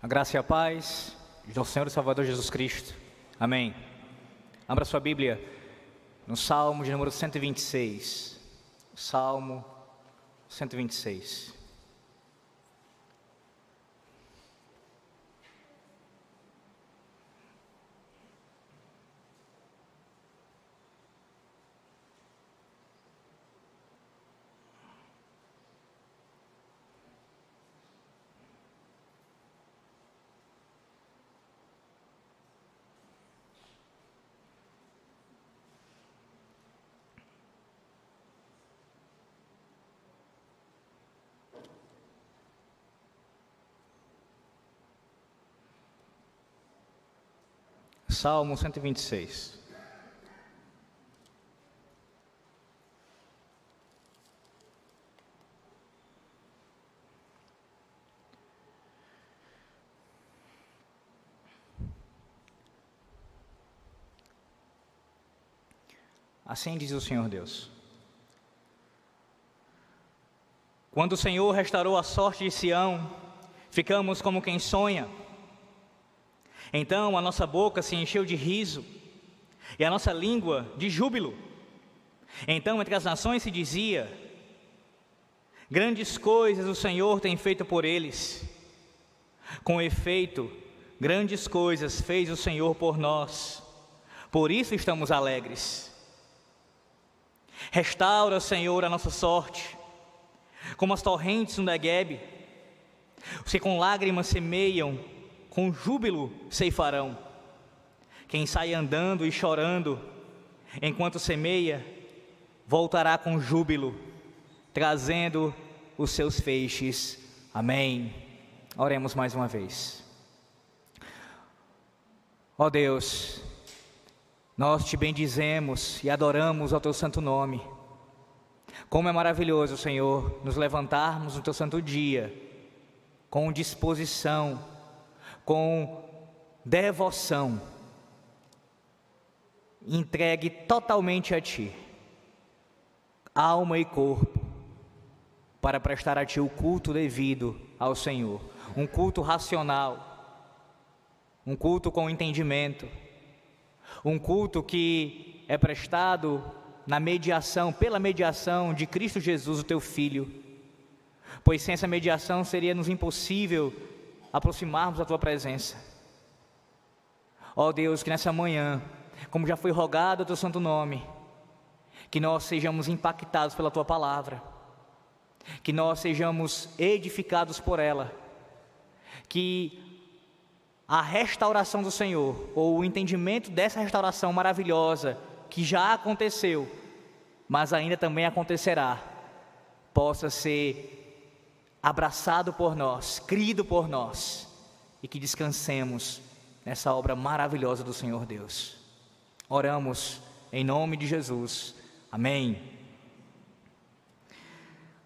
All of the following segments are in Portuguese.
A graça e a paz do Senhor e Salvador Jesus Cristo. Amém. Abra sua Bíblia no Salmo de número 126. Salmo 126. Salmo 126. Assim diz o Senhor Deus: quando o Senhor restaurou a sorte de Sião, ficamos como quem sonha. Então a nossa boca se encheu de riso e a nossa língua de júbilo. Então entre as nações se dizia: grandes coisas o Senhor tem feito por eles. Com efeito, grandes coisas fez o Senhor por nós, por isso estamos alegres. Restaura, Senhor, a nossa sorte, como as torrentes no Neguebe. Os que com lágrimas semeiam, com júbilo ceifarão. Quem sai andando e chorando, enquanto semeia, voltará com júbilo, trazendo os seus feixes. Amém. Oremos mais uma vez. Ó Deus, nós te bendizemos e adoramos ao teu santo nome. Como é maravilhoso, Senhor, nos levantarmos no teu santo dia, com disposição, com devoção, entregue totalmente a Ti, alma e corpo, para prestar a Ti o culto devido ao Senhor, um culto racional, um culto com entendimento, um culto que é prestado pela mediação de Cristo Jesus, o Teu Filho, pois sem essa mediação seria-nos impossível aproximarmos da Tua presença. Ó Deus, que nessa manhã, como já foi rogado o Teu santo nome, que nós sejamos impactados pela Tua palavra, que nós sejamos edificados por ela, que a restauração do Senhor, ou o entendimento dessa restauração maravilhosa, que já aconteceu, mas ainda também acontecerá, possa ser abraçado por nós, crido por nós, e que descansemos nessa obra maravilhosa do Senhor Deus. Oramos em nome de Jesus. Amém.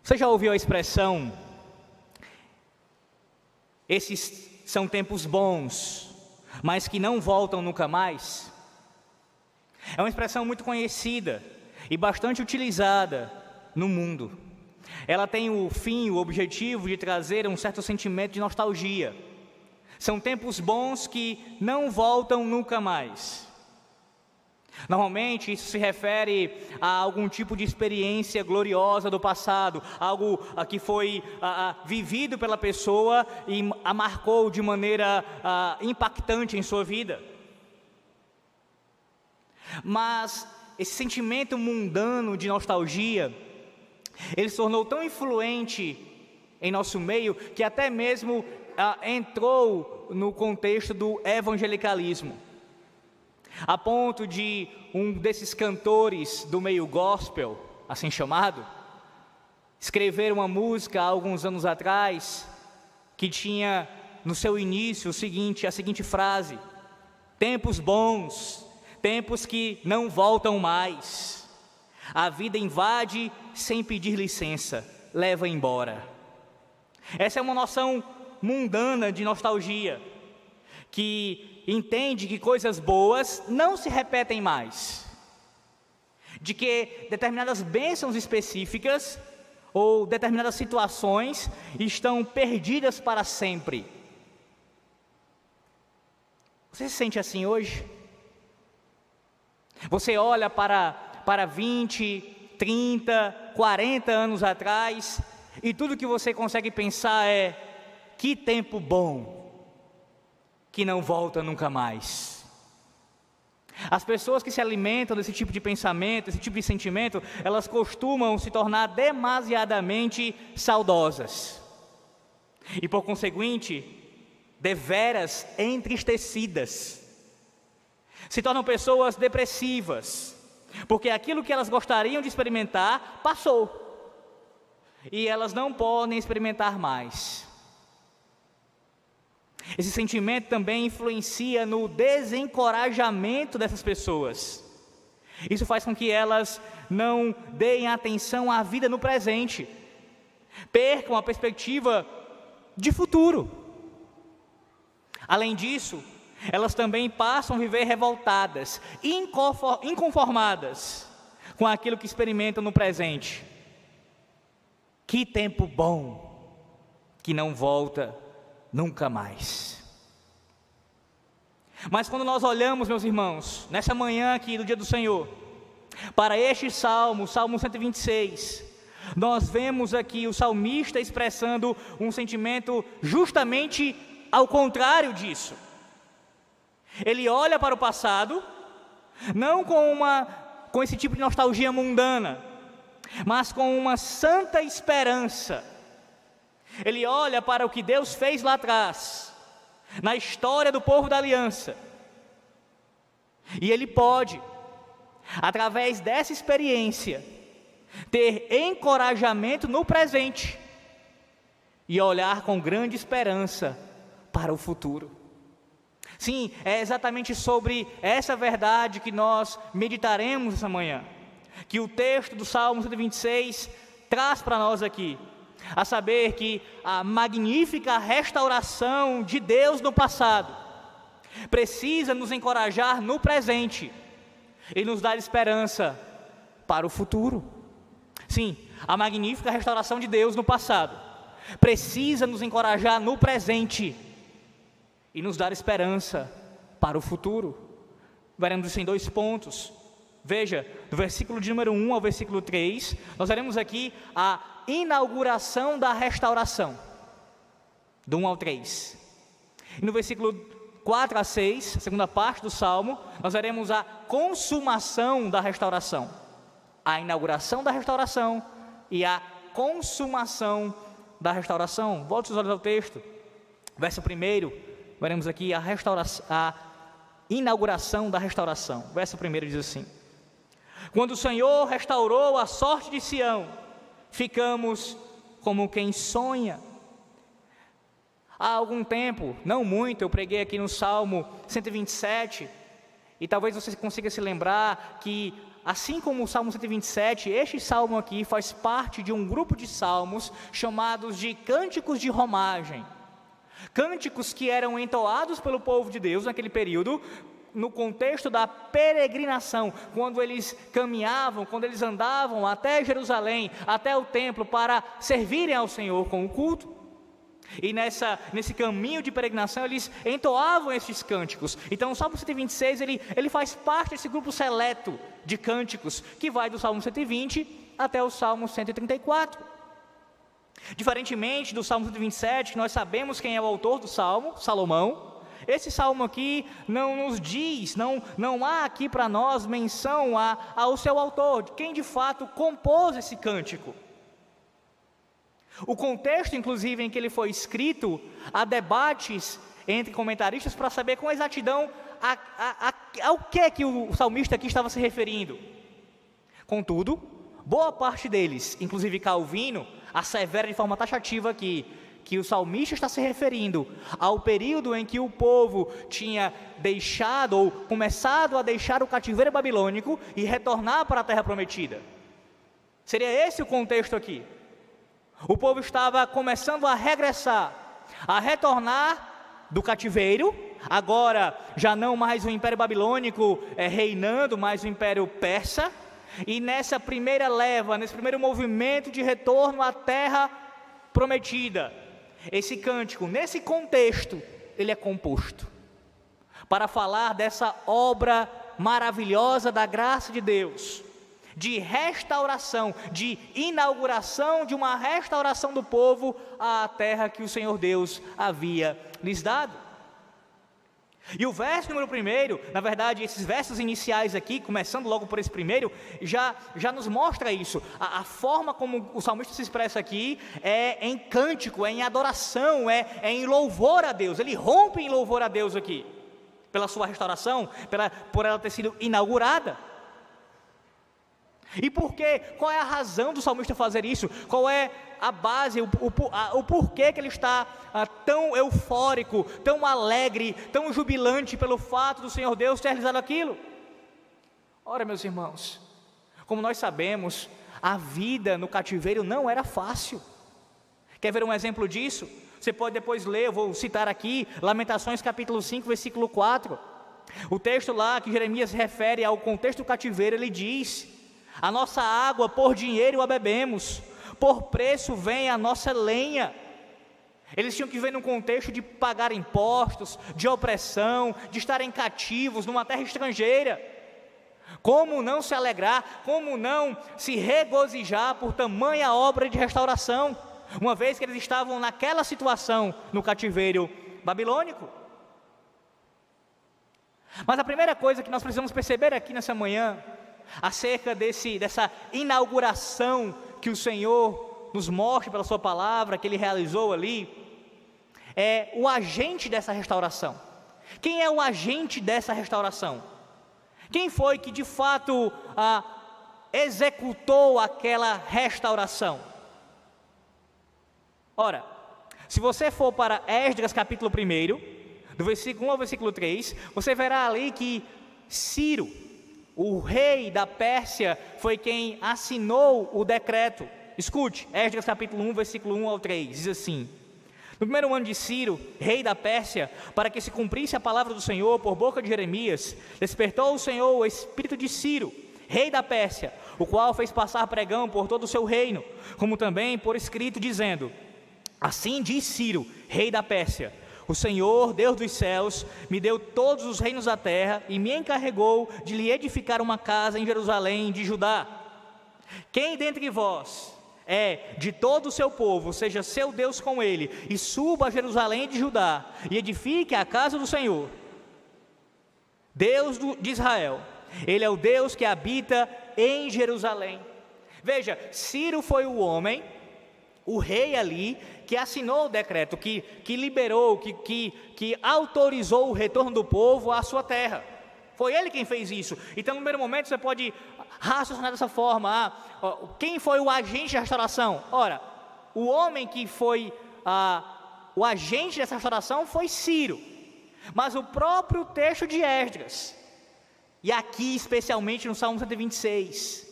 Você já ouviu a expressão: esses são tempos bons, mas que não voltam nunca mais? É uma expressão muito conhecida e bastante utilizada no mundo. Ela tem o objetivo de trazer um certo sentimento de nostalgia. São tempos bons que não voltam nunca mais. Normalmente isso se refere a algum tipo de experiência gloriosa do passado, algo que foi vivido pela pessoa e a marcou de maneira impactante em sua vida. Mas esse sentimento mundano de nostalgia, ele se tornou tão influente em nosso meio que até mesmo entrou no contexto do evangelicalismo, a ponto de um desses cantores do meio gospel, assim chamado, escrever uma música há alguns anos atrás, que tinha no seu início a seguinte frase: tempos bons, tempos que não voltam mais. A vida invade sem pedir licença, leva embora. Essa é uma noção mundana de nostalgia, que entende que coisas boas não se repetem mais, de que determinadas bênçãos específicas ou determinadas situações estão perdidas para sempre. Você se sente assim hoje? Você olha para 20, 30, 40 anos atrás e tudo que você consegue pensar é: que tempo bom, que não volta nunca mais. As pessoas que se alimentam desse tipo de pensamento, desse tipo de sentimento, elas costumam se tornar demasiadamente saudosas e, por conseguinte, deveras entristecidas. Se tornam pessoas depressivas, porque aquilo que elas gostariam de experimentar passou e elas não podem experimentar mais. Esse sentimento também influencia no desencorajamento dessas pessoas. Isso faz com que elas não deem atenção à vida no presente, percam a perspectiva de futuro. Além disso, elas também passam a viver revoltadas, inconformadas com aquilo que experimentam no presente. Que tempo bom, que não volta nunca mais. Mas quando nós olhamos, meus irmãos, nessa manhã aqui do dia do Senhor, para este salmo, Salmo 126, nós vemos aqui o salmista expressando um sentimento justamente ao contrário disso. Ele olha para o passado, não com esse tipo de nostalgia mundana, mas com uma santa esperança. Ele olha para o que Deus fez lá atrás, na história do povo da aliança, e ele pode, através dessa experiência, ter encorajamento no presente e olhar com grande esperança para o futuro. Sim, é exatamente sobre essa verdade que nós meditaremos essa manhã, que o texto do Salmo 126 traz para nós aqui, a saber que a magnífica restauração de Deus no passado precisa nos encorajar no presente e nos dar esperança para o futuro. Sim, a magnífica restauração de Deus no passado precisa nos encorajar no presente e nos dar esperança para o futuro. Veremos isso em 2 pontos. Veja, do versículo de número 1 ao versículo 3, nós veremos aqui a inauguração da restauração, do 1 ao 3. E no versículo 4 a 6, a segunda parte do Salmo, nós veremos a consumação da restauração, a inauguração da restauração e a consumação da restauração. Volte os olhos ao texto, verso 1, veremos aqui a inauguração da restauração. Verso 1 diz assim: quando o Senhor restaurou a sorte de Sião, ficamos como quem sonha. Há algum tempo, não muito, eu preguei aqui no Salmo 127, e talvez você consiga se lembrar que, assim como o Salmo 127, este salmo aqui faz parte de um grupo de salmos chamados de cânticos de romagem. Cânticos que eram entoados pelo povo de Deus naquele período, no contexto da peregrinação, quando eles caminhavam, quando eles andavam até Jerusalém, até o templo, para servirem ao Senhor com o culto. E nesse caminho de peregrinação, eles entoavam esses cânticos. Então o Salmo 126, ele faz parte desse grupo seleto de cânticos, que vai do Salmo 120 até o Salmo 134. Diferentemente do Salmo 127, que nós sabemos quem é o autor do Salmo, Salomão, esse Salmo aqui não nos diz, não há aqui para nós menção ao seu autor, de quem de fato compôs esse cântico. O contexto, inclusive, em que ele foi escrito, há debates entre comentaristas para saber com exatidão ao que o salmista aqui estava se referindo. Contudo, boa parte deles, inclusive Calvino, assevera de forma taxativa aqui, que o salmista está se referindo ao período em que o povo tinha deixado ou começado a deixar o cativeiro babilônico e retornar para a terra prometida. Seria esse o contexto aqui. O povo estava começando a regressar, a retornar do cativeiro, agora já não mais o Império Babilônico reinando, mas o Império Persa, e nessa primeira leva, nesse primeiro movimento de retorno à terra prometida, esse cântico, nesse contexto, ele é composto. para falar dessa obra maravilhosa da graça de Deus, de restauração, de inauguração de uma restauração do povo à terra que o Senhor Deus havia lhes dado. E o verso número 1, na verdade, esses versos iniciais aqui, começando logo por esse primeiro, já nos mostra isso. A forma como o salmista se expressa aqui é em cântico, é em adoração, é em louvor a Deus. Ele rompe em louvor a Deus aqui, pela sua restauração, por ela ter sido inaugurada. E por quê? Qual é a razão do salmista fazer isso? Qual é a base, o porquê que ele está tão eufórico, tão alegre, tão jubilante pelo fato do Senhor Deus ter realizado aquilo? Ora, meus irmãos, como nós sabemos, a vida no cativeiro não era fácil. Quer ver um exemplo disso? Você pode depois ler, eu vou citar aqui, Lamentações capítulo 5, versículo 4. O texto lá que Jeremias se refere ao contexto do cativeiro, ele diz: a nossa água por dinheiro a bebemos, por preço vem a nossa lenha. Eles tinham que viver num contexto de pagar impostos, de opressão, de estarem cativos numa terra estrangeira. Como não se alegrar, como não se regozijar por tamanha obra de restauração, uma vez que eles estavam naquela situação no cativeiro babilônico? Mas a primeira coisa que nós precisamos perceber aqui nessa manhã, acerca dessa inauguração que o Senhor nos mostra pela sua palavra, que Ele realizou ali, é o agente dessa restauração. Quem é o agente dessa restauração? Quem foi que de fato executou aquela restauração? Ora, se você for para Esdras capítulo 1, do versículo 1 ao versículo 3, você verá ali que Ciro, o rei da Pérsia, foi quem assinou o decreto. Escute, Esdras capítulo 1, versículo 1 ao 3, diz assim: no primeiro ano de Ciro, rei da Pérsia, para que se cumprisse a palavra do Senhor por boca de Jeremias, despertou o Senhor o espírito de Ciro, rei da Pérsia, o qual fez passar pregão por todo o seu reino, como também por escrito, dizendo: assim diz Ciro, rei da Pérsia: o Senhor, Deus dos céus, me deu todos os reinos da terra e me encarregou de lhe edificar uma casa em Jerusalém de Judá. Quem dentre vós é de todo o seu povo, seja seu Deus com ele, e suba a Jerusalém de Judá, e edifique a casa do Senhor, Deus de Israel. Ele é o Deus que habita em Jerusalém. Veja, Ciro foi o homem, o rei ali, que assinou o decreto, que liberou, que autorizou o retorno do povo à sua terra. Foi ele quem fez isso. Então, no primeiro momento, você pode raciocinar dessa forma: quem foi o agente da restauração? Ora, o homem que foi o agente dessa restauração foi Ciro. Mas o próprio texto de Esdras, e aqui especialmente no Salmo 126,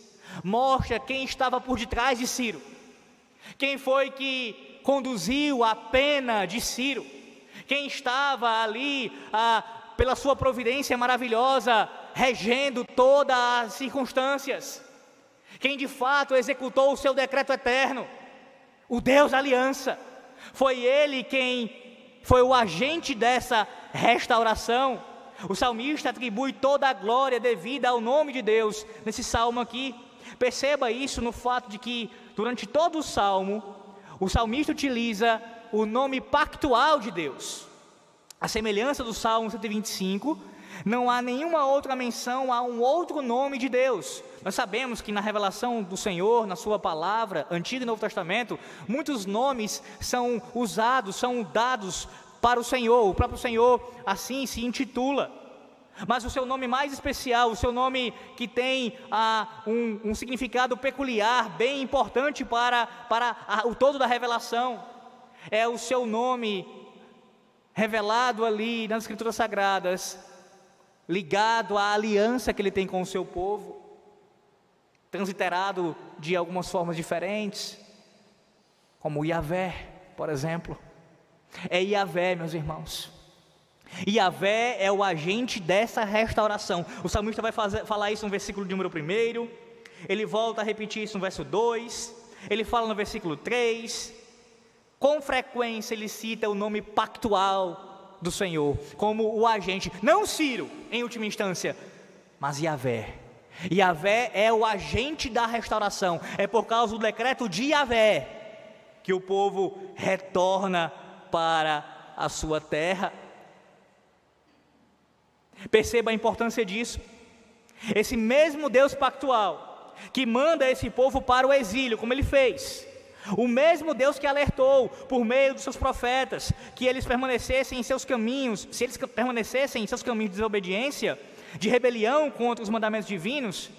mostra quem estava por detrás de Ciro. Quem foi que conduziu a pena de Ciro? Quem estava ali, pela sua providência maravilhosa, regendo todas as circunstâncias? Quem de fato executou o seu decreto eterno? O Deus da aliança. Foi ele quem foi o agente dessa restauração. O salmista atribui toda a glória devida ao nome de Deus nesse salmo aqui. Perceba isso no fato de que durante todo o salmo, o salmista utiliza o nome pactual de Deus. A semelhança do Salmo 125, não há nenhuma outra menção a um outro nome de Deus. Nós sabemos que na revelação do Senhor, na sua palavra, Antigo e Novo Testamento, muitos nomes são usados, são dados para o Senhor. O próprio Senhor assim se intitula. Mas o seu nome mais especial, o seu nome que tem um significado peculiar, bem importante para o todo da revelação, é o seu nome revelado ali nas Escrituras Sagradas, ligado à aliança que ele tem com o seu povo, transliterado de algumas formas diferentes, como Yahvé, por exemplo. É Yahvé, meus irmãos. Yahvé é o agente dessa restauração. O salmista vai falar isso no versículo de número 1, ele volta a repetir isso no verso 2, ele fala no versículo 3, com frequência ele cita o nome pactual do Senhor, como o agente, não Ciro em última instância, mas Yahvé. Yahvé é o agente da restauração. É por causa do decreto de Yahvé que o povo retorna para a sua terra. Perceba a importância disso. Esse mesmo Deus pactual que manda esse povo para o exílio, como ele fez, o mesmo Deus que alertou por meio dos seus profetas que eles permanecessem em seus caminhos, se eles permanecessem em seus caminhos de desobediência, de rebelião contra os mandamentos divinos,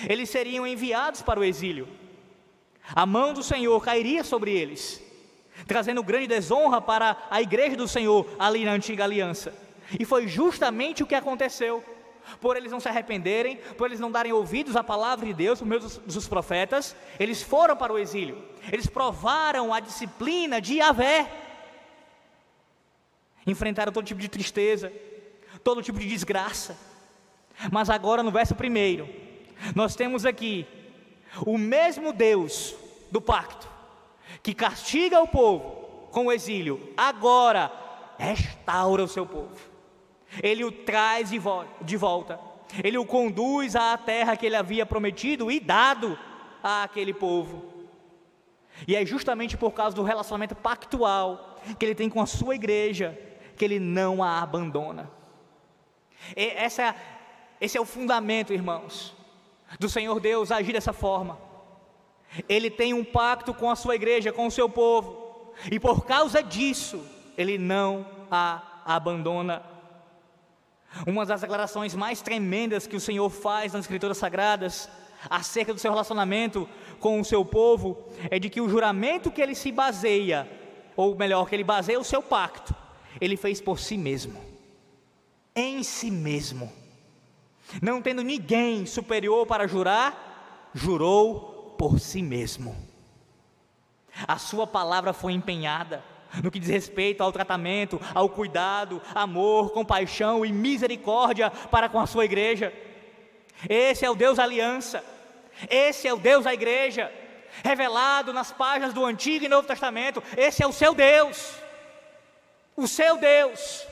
eles seriam enviados para o exílio. A mão do Senhor cairia sobre eles, trazendo grande desonra para a igreja do Senhor ali na antiga aliança. E foi justamente o que aconteceu. Por eles não se arrependerem, por eles não darem ouvidos à palavra de Deus por meio dos profetas, eles foram para o exílio. Eles provaram a disciplina de Yahvé, enfrentaram todo tipo de tristeza, todo tipo de desgraça. Mas agora no verso 1, nós temos aqui o mesmo Deus do pacto, que castiga o povo com o exílio, agora restaura o seu povo. Ele o traz de volta, ele o conduz à terra que ele havia prometido e dado àquele povo. E é justamente por causa do relacionamento pactual que ele tem com a sua igreja, que ele não a abandona. Esse é o fundamento, irmãos, do Senhor Deus agir dessa forma. Ele tem um pacto com a sua igreja, com o seu povo, e por causa disso, ele não a abandona. Uma das declarações mais tremendas que o Senhor faz nas Escrituras Sagradas acerca do seu relacionamento com o seu povo é de que o juramento que ele se baseia, ou melhor, que ele baseia o seu pacto, ele fez por si mesmo, em si mesmo, não tendo ninguém superior para jurar, jurou por si mesmo. A sua palavra foi empenhada no que diz respeito ao tratamento, ao cuidado, amor, compaixão e misericórdia para com a sua igreja. Esse é o Deus da aliança, esse é o Deus da igreja, revelado nas páginas do Antigo e Novo Testamento. Esse é o seu Deus, o seu Deus,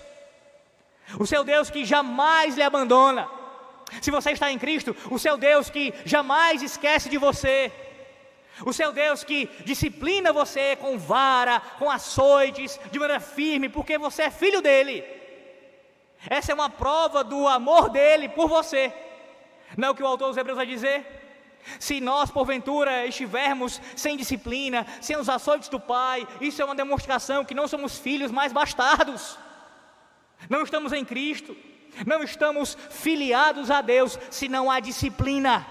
o seu Deus que jamais lhe abandona. Se você está em Cristo, o seu Deus que jamais esquece de você, o seu Deus que disciplina você com vara, com açoites, de maneira firme, porque você é filho dele. Essa é uma prova do amor dele por você. Não é o que o autor dos Hebreus vai dizer? Se nós porventura estivermos sem disciplina, sem os açoites do Pai, isso é uma demonstração que não somos filhos, mas bastardos. Não estamos em Cristo, não estamos filiados a Deus, se não há disciplina.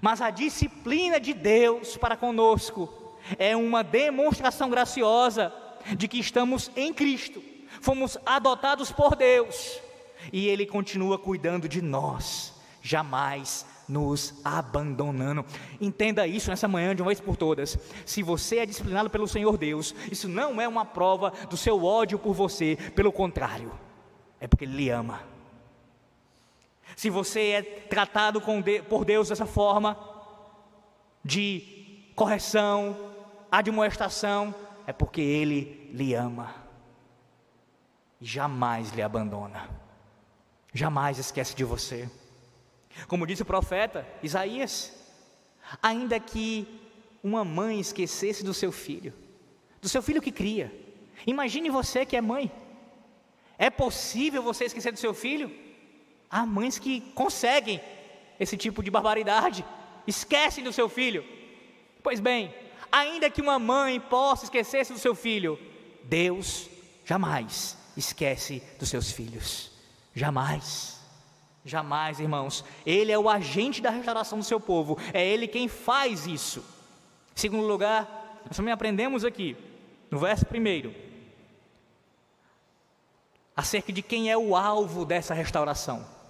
Mas a disciplina de Deus para conosco é uma demonstração graciosa de que estamos em Cristo, fomos adotados por Deus, e Ele continua cuidando de nós, jamais nos abandonando. Entenda isso nessa manhã de uma vez por todas. Se você é disciplinado pelo Senhor Deus, isso não é uma prova do seu ódio por você, pelo contrário, é porque Ele lhe ama. Se você é tratado por Deus dessa forma, de correção, admoestação, é porque Ele lhe ama, e jamais lhe abandona, jamais esquece de você. Como disse o profeta Isaías, ainda que uma mãe esquecesse do seu filho que cria, imagine você que é mãe, é possível você esquecer do seu filho? Há mães que conseguem esse tipo de barbaridade, esquecem do seu filho. Pois bem, ainda que uma mãe possa esquecer-se do seu filho, Deus jamais esquece dos seus filhos, jamais, jamais, irmãos. Ele é o agente da restauração do seu povo, é Ele quem faz isso. Em segundo lugar, nós também aprendemos aqui, no verso 1, acerca de quem é o alvo dessa restauração.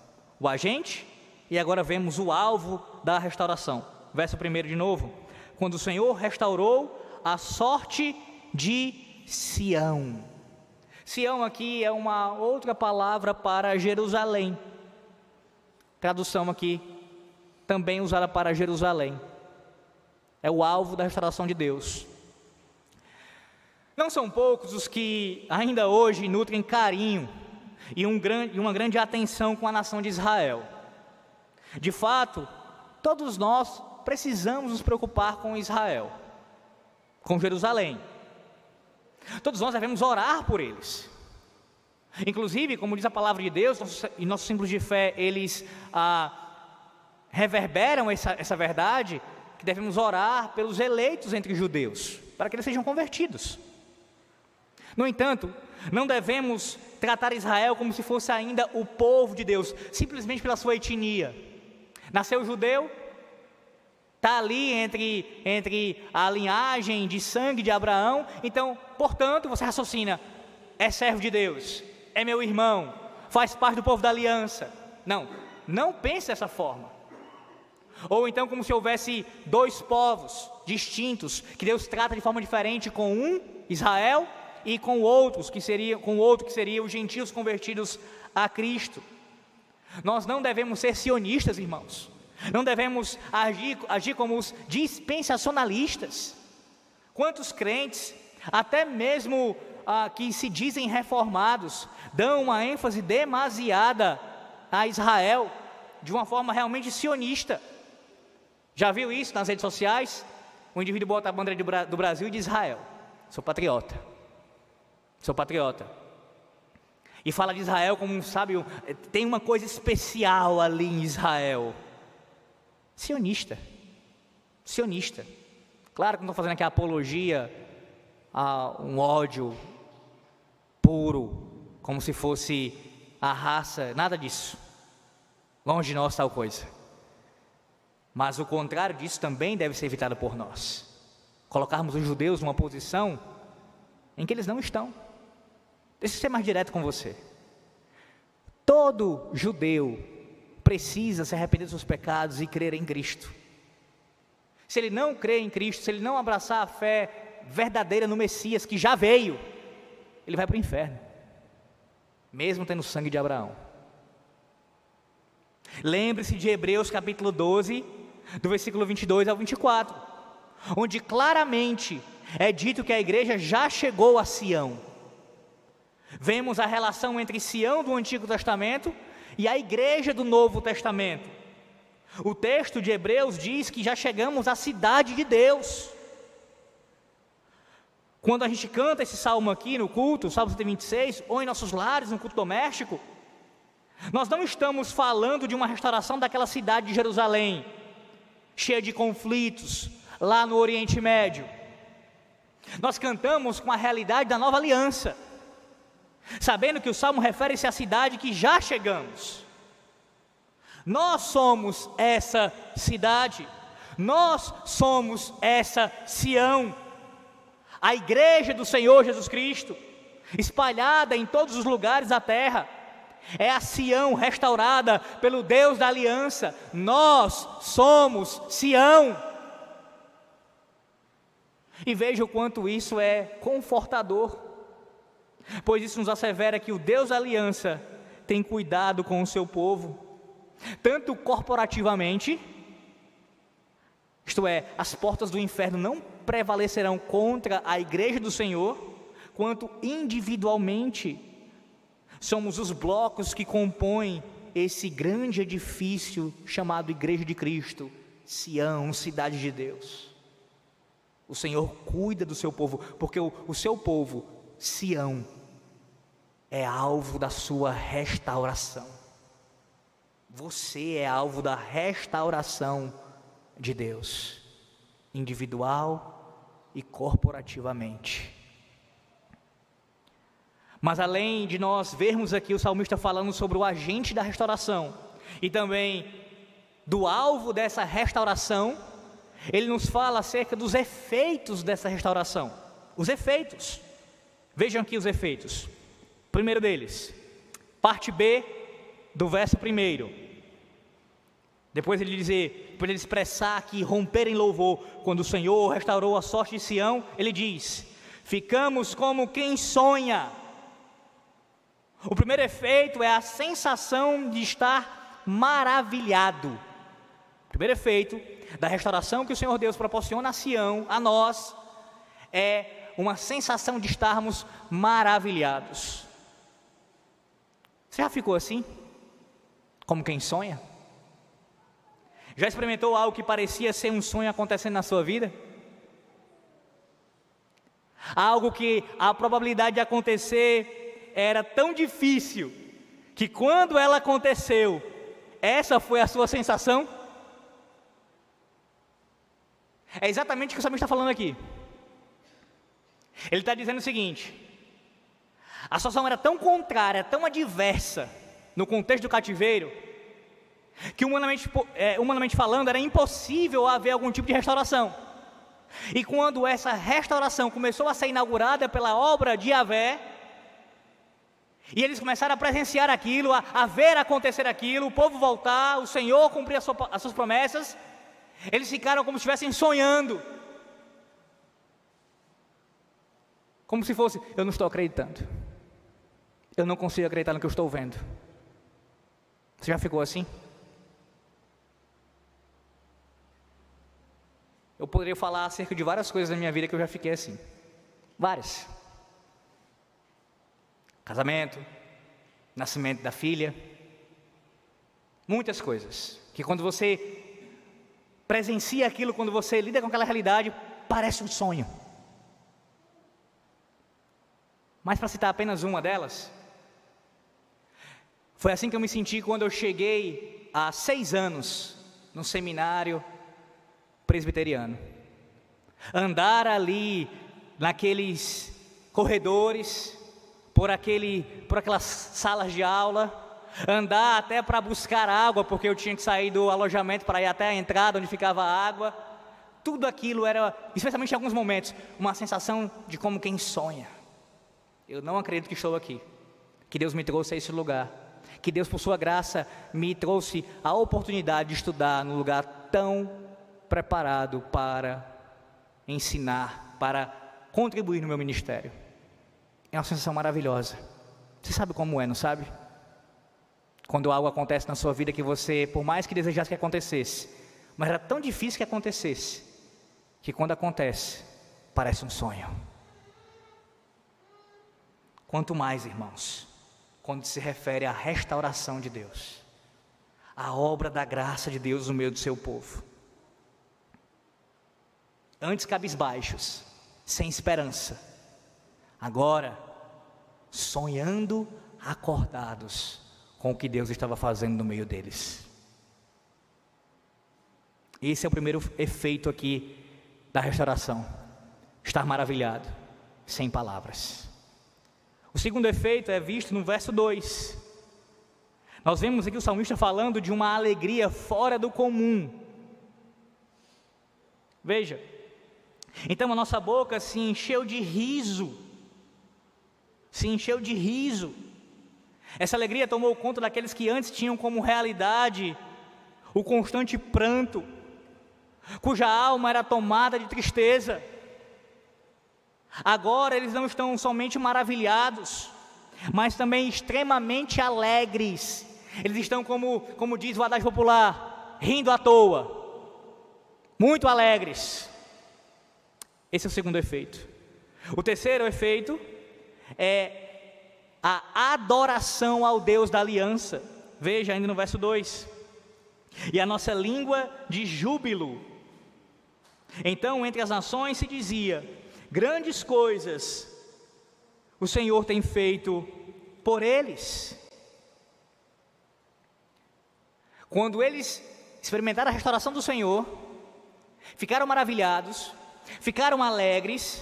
O agente, e agora vemos o alvo da restauração. Verso 1 de novo. Quando o Senhor restaurou a sorte de Sião. Sião aqui é uma outra palavra para Jerusalém. Tradução aqui, também usada para Jerusalém. É o alvo da restauração de Deus. Não são poucos os que ainda hoje nutrem carinho e uma grande atenção com a nação de Israel. De fato, todos nós precisamos nos preocupar com Israel, com Jerusalém. Todos nós devemos orar por eles. Inclusive, como diz a palavra de Deus, e nossos símbolos de fé, eles reverberam essa verdade, que devemos orar pelos eleitos entre os judeus, para que eles sejam convertidos. No entanto, não devemos tratar Israel como se fosse ainda o povo de Deus, simplesmente pela sua etnia. Nasceu judeu, está ali entre a linhagem de sangue de Abraão, então, portanto, você raciocina, é servo de Deus, é meu irmão, faz parte do povo da aliança. Não pense dessa forma. Ou então como se houvesse dois povos distintos, que Deus trata de forma diferente com um, Israel, e com o outro que seria os gentios convertidos a Cristo. Nós não devemos ser sionistas, irmãos. Não devemos agir como os dispensacionalistas. Quantos crentes, até mesmo que se dizem reformados, dão uma ênfase demasiada a Israel, de uma forma realmente sionista. Já viu isso nas redes sociais? O indivíduo bota a bandeira do Brasil e de Israel. Sou patriota. E fala de Israel como, sabe, tem uma coisa especial ali em Israel. Sionista. Claro que não estou fazendo aqui a apologia a um ódio puro, como se fosse a raça, nada disso. Longe de nós tal coisa. Mas o contrário disso também deve ser evitado por nós. Colocarmos os judeus numa posição em que eles não estão. Deixa eu ser mais direto com você. Todo judeu precisa se arrepender dos seus pecados e crer em Cristo. Se ele não crer em Cristo, se ele não abraçar a fé verdadeira no Messias, que já veio, ele vai para o inferno, mesmo tendo o sangue de Abraão. Lembre-se de Hebreus capítulo 12, do versículo 22 ao 24, onde claramente é dito que a igreja já chegou a Sião. Vemos a relação entre Sião do Antigo Testamento e a igreja do Novo Testamento. O texto de Hebreus diz que já chegamos à cidade de Deus. Quando a gente canta esse salmo aqui no culto, Salmo 126, ou em nossos lares, no culto doméstico, nós não estamos falando de uma restauração daquela cidade de Jerusalém, cheia de conflitos, lá no Oriente Médio. Nós cantamos com a realidade da nova aliança, sabendo que o salmo refere-se à cidade que já chegamos. Nós somos essa cidade, nós somos essa Sião, a igreja do Senhor Jesus Cristo, espalhada em todos os lugares da terra, é a Sião restaurada pelo Deus da aliança. Nós somos Sião. E veja o quanto isso é confortador, pois isso nos assevera que o Deus da aliança tem cuidado com o seu povo, tanto corporativamente, isto é, as portas do inferno não prevalecerão contra a igreja do Senhor, quanto individualmente. Somos os blocos que compõem esse grande edifício chamado Igreja de Cristo, Sião, cidade de Deus. O Senhor cuida do seu povo, porque o seu povo, Sião, é alvo da sua restauração. Você é alvo da restauração de Deus, individual e corporativamente. Mas além de nós vermos aqui o salmista falando sobre o agente da restauração e também do alvo dessa restauração, ele nos fala acerca dos efeitos dessa restauração. Os efeitos, vejam aqui os efeitos. Primeiro deles, parte B do verso 1. Depois ele expressar aqui, romper em louvor, quando o Senhor restaurou a sorte de Sião, ele diz: ficamos como quem sonha. O primeiro efeito é a sensação de estar maravilhado. O primeiro efeito da restauração que o Senhor Deus proporciona a Sião, a nós, é uma sensação de estarmos maravilhados. Você já ficou assim? Como quem sonha? Já experimentou algo que parecia ser um sonho acontecendo na sua vida? Algo que a probabilidade de acontecer era tão difícil, que quando ela aconteceu, essa foi a sua sensação? É exatamente o que o salmista está falando aqui. Ele está dizendo o seguinte: a situação era tão contrária, tão adversa, no contexto do cativeiro, que humanamente falando, era impossível haver algum tipo de restauração. E quando essa restauração começou a ser inaugurada pela obra de Yahvé, e eles começaram a presenciar aquilo, a ver acontecer aquilo, o povo voltar, o Senhor cumprir as suas promessas, eles ficaram como se estivessem sonhando. Como se fosse: eu não estou acreditando, eu não consigo acreditar no que eu estou vendo. Você já ficou assim? Eu poderia falar acerca de várias coisas na minha vida que eu já fiquei assim. Várias. Casamento, nascimento da filha, muitas coisas, que quando você presencia aquilo, quando você lida com aquela realidade, parece um sonho. Mas para citar apenas uma delas, foi assim que eu me senti quando eu cheguei há 6 anos no seminário presbiteriano. Andar ali naqueles corredores, por aquelas salas de aula, andar até para buscar água, porque eu tinha que sair do alojamento para ir até a entrada onde ficava a água. Tudo aquilo era, especialmente em alguns momentos, uma sensação de como quem sonha. Eu não acredito que estou aqui, que Deus me trouxe a esse lugar, que Deus por sua graça me trouxe a oportunidade de estudar num lugar tão preparado para ensinar, para contribuir no meu ministério. É uma sensação maravilhosa. Você sabe como é, não sabe? Quando algo acontece na sua vida que você, por mais que desejasse que acontecesse, mas era tão difícil que acontecesse, que quando acontece, parece um sonho. Quanto mais, irmãos, quando se refere à restauração de Deus, à obra da graça de Deus no meio do seu povo. Antes cabisbaixos, sem esperança, agora sonhando acordados com o que Deus estava fazendo no meio deles. Esse é o primeiro efeito aqui da restauração: estar maravilhado, sem palavras. O segundo efeito é visto no verso 2. Nós vemos aqui o salmista falando de uma alegria fora do comum. Veja, então a nossa boca se encheu de riso, Essa alegria tomou conta daqueles que antes tinham como realidade o constante pranto, cuja alma era tomada de tristeza. Agora eles não estão somente maravilhados, mas também extremamente alegres. Eles estão, como diz o adágio popular, rindo à toa, muito alegres. Esse é o segundo efeito. O terceiro efeito é a adoração ao Deus da aliança. Veja ainda no verso 2: e a nossa língua de júbilo. Então entre as nações se dizia: grandes coisas o Senhor tem feito por eles. Quando eles experimentaram a restauração do Senhor, ficaram maravilhados, ficaram alegres,